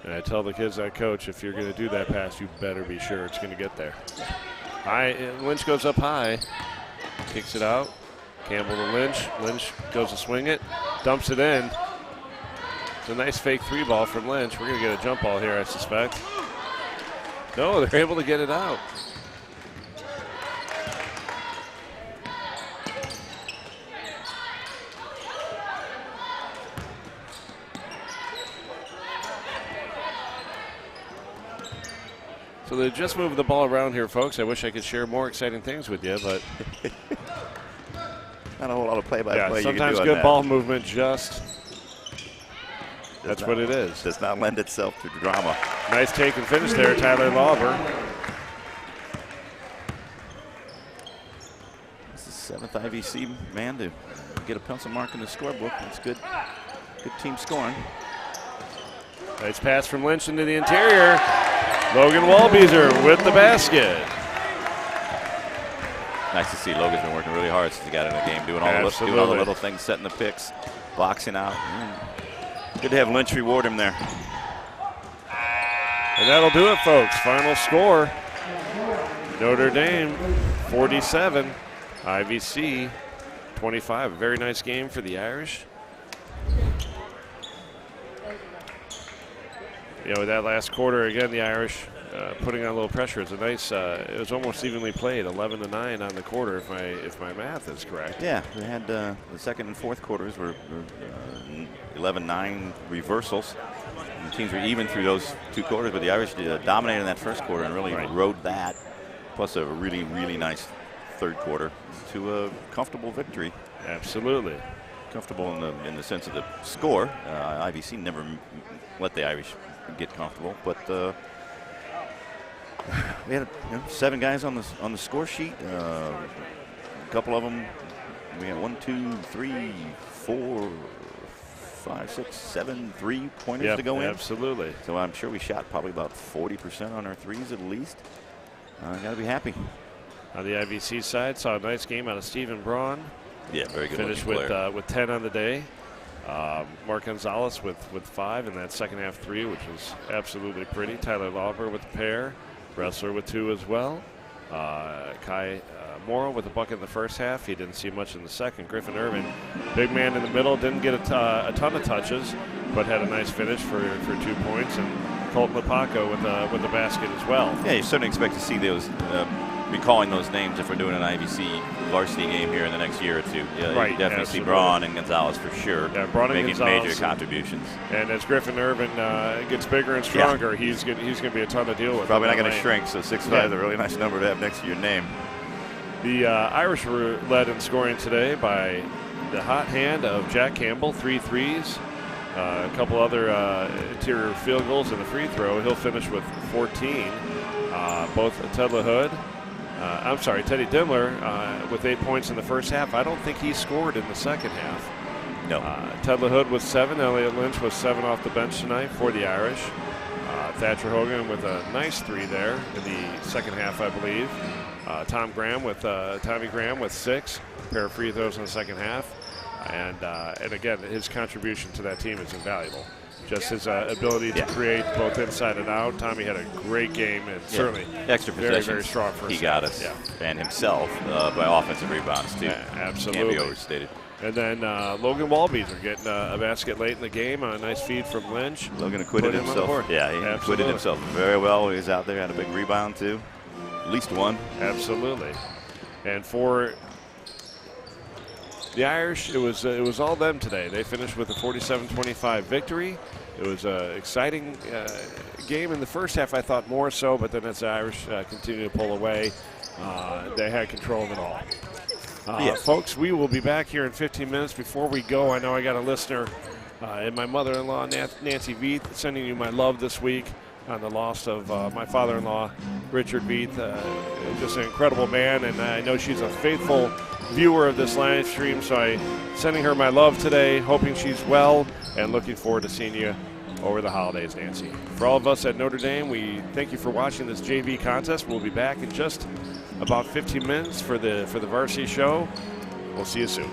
And I tell the kids I coach, if you're going to do that pass, you better be sure it's going to get there. Lynch goes up high, kicks it out. Campbell to Lynch. Lynch goes to swing it, dumps it in. It's a nice fake 3 ball from Lynch. We're going to get a jump ball here, I suspect. No, they're able to get it out. So they just moved the ball around here, folks. I wish I could share more exciting things with you, but not a whole lot of play-by-play. Sometimes good ball movement that's what it is. Does not lend itself to drama. Nice take and finish there, Tyler Lauber. This is the 7th IVC man to get a pencil mark in the scorebook. That's good. Good team scoring. Nice pass from Lynch into the interior. Logan Walbeezer with the basket. Nice to see Logan's been working really hard since he got in the game, doing all the little things, setting the picks, boxing out. Good to have Lynch reward him there. And that'll do it, folks. Final score, Notre Dame 47, IVC 25. A very nice game for the Irish. You know, that last quarter, again, the Irish putting on a little pressure. It's a nice, it was almost evenly played, 11-9 on the quarter, if my math is correct. Yeah, we had the second and fourth quarters were 11-9 reversals. And the teams were even through those 2 quarters, but the Irish dominated in that first quarter and really rode that, plus a really, really nice third quarter to a comfortable victory. Absolutely. Comfortable in the sense of the score. IVC never let the Irish get comfortable, but we had 7 guys on the score sheet. A couple of them, we had 1, 2, 3, 4, 5, 6, 7 3-pointers to go in. Absolutely. So I'm sure we shot probably about 40% on our threes at least. Got to be happy. On the IVC side, saw a nice game out of Stephen Braun. Yeah, very good. Finished with 10 on the day. Mark Gonzalez with 5 in that second half 3, which was absolutely pretty. Tyler Lauber with the pair. Wrestler with 2 as well. Kai Morrow with a bucket in the first half. He didn't see much in the second. Griffin Irvin, big man in the middle, didn't get a ton of touches, but had a nice finish for 2 points. And Colton Lepaco with the basket as well. Yeah, you certainly expect to see those, recalling those names if we're doing an IVC varsity game here in the next year or 2. Yeah, right, you definitely see Braun and Gonzalez for sure. Yeah, Braun and making Gonzalez, major contributions. And as Griffin Irvin gets bigger and stronger, he's going to be a ton to deal with. Probably not going to shrink, so 6'5" is a really nice number to have next to your name. The Irish were led in scoring today by the hot hand of Jack Campbell, 3 threes. A couple other interior field goals and a free throw. He'll finish with 14. Both Teddy Dimmler with 8 points in the first half. I don't think he scored in the second half. No. Ted LaHood with 7. Elliot Lynch with 7 off the bench tonight for the Irish. Thatcher Hogan with a nice 3 there in the second half, I believe. Tommy Graham with 6. A pair of free throws in the second half. And again, his contribution to that team is invaluable. Just his ability to create both inside and out. Tommy had a great game and certainly extra very, very strong first he got us, and himself by offensive rebounds too. Yeah, absolutely. Can't be overstated. And then Logan Walbeater getting a basket late in the game on a nice feed from Lynch. Logan acquitted himself. Yeah, he acquitted himself very well. He was out there, had a big rebound too. At least one. Absolutely. And for the Irish, it was all them today. They finished with a 47-25 victory. It was an exciting game in the first half, I thought more so, but then as the Irish continued to pull away, they had control of it all. Folks, we will be back here in 15 minutes. Before we go, I know I got a listener and my mother-in-law, Nancy Veith, sending you my love this week on the loss of my father-in-law, Richard Veith. Just an incredible man, and I know she's a faithful viewer of this live stream, so I'm sending her my love today, hoping she's well, and looking forward to seeing you over the holidays, Nancy. For all of us at Notre Dame, we thank you for watching this JV contest. We'll be back in just about 15 minutes for the varsity show. We'll see you soon.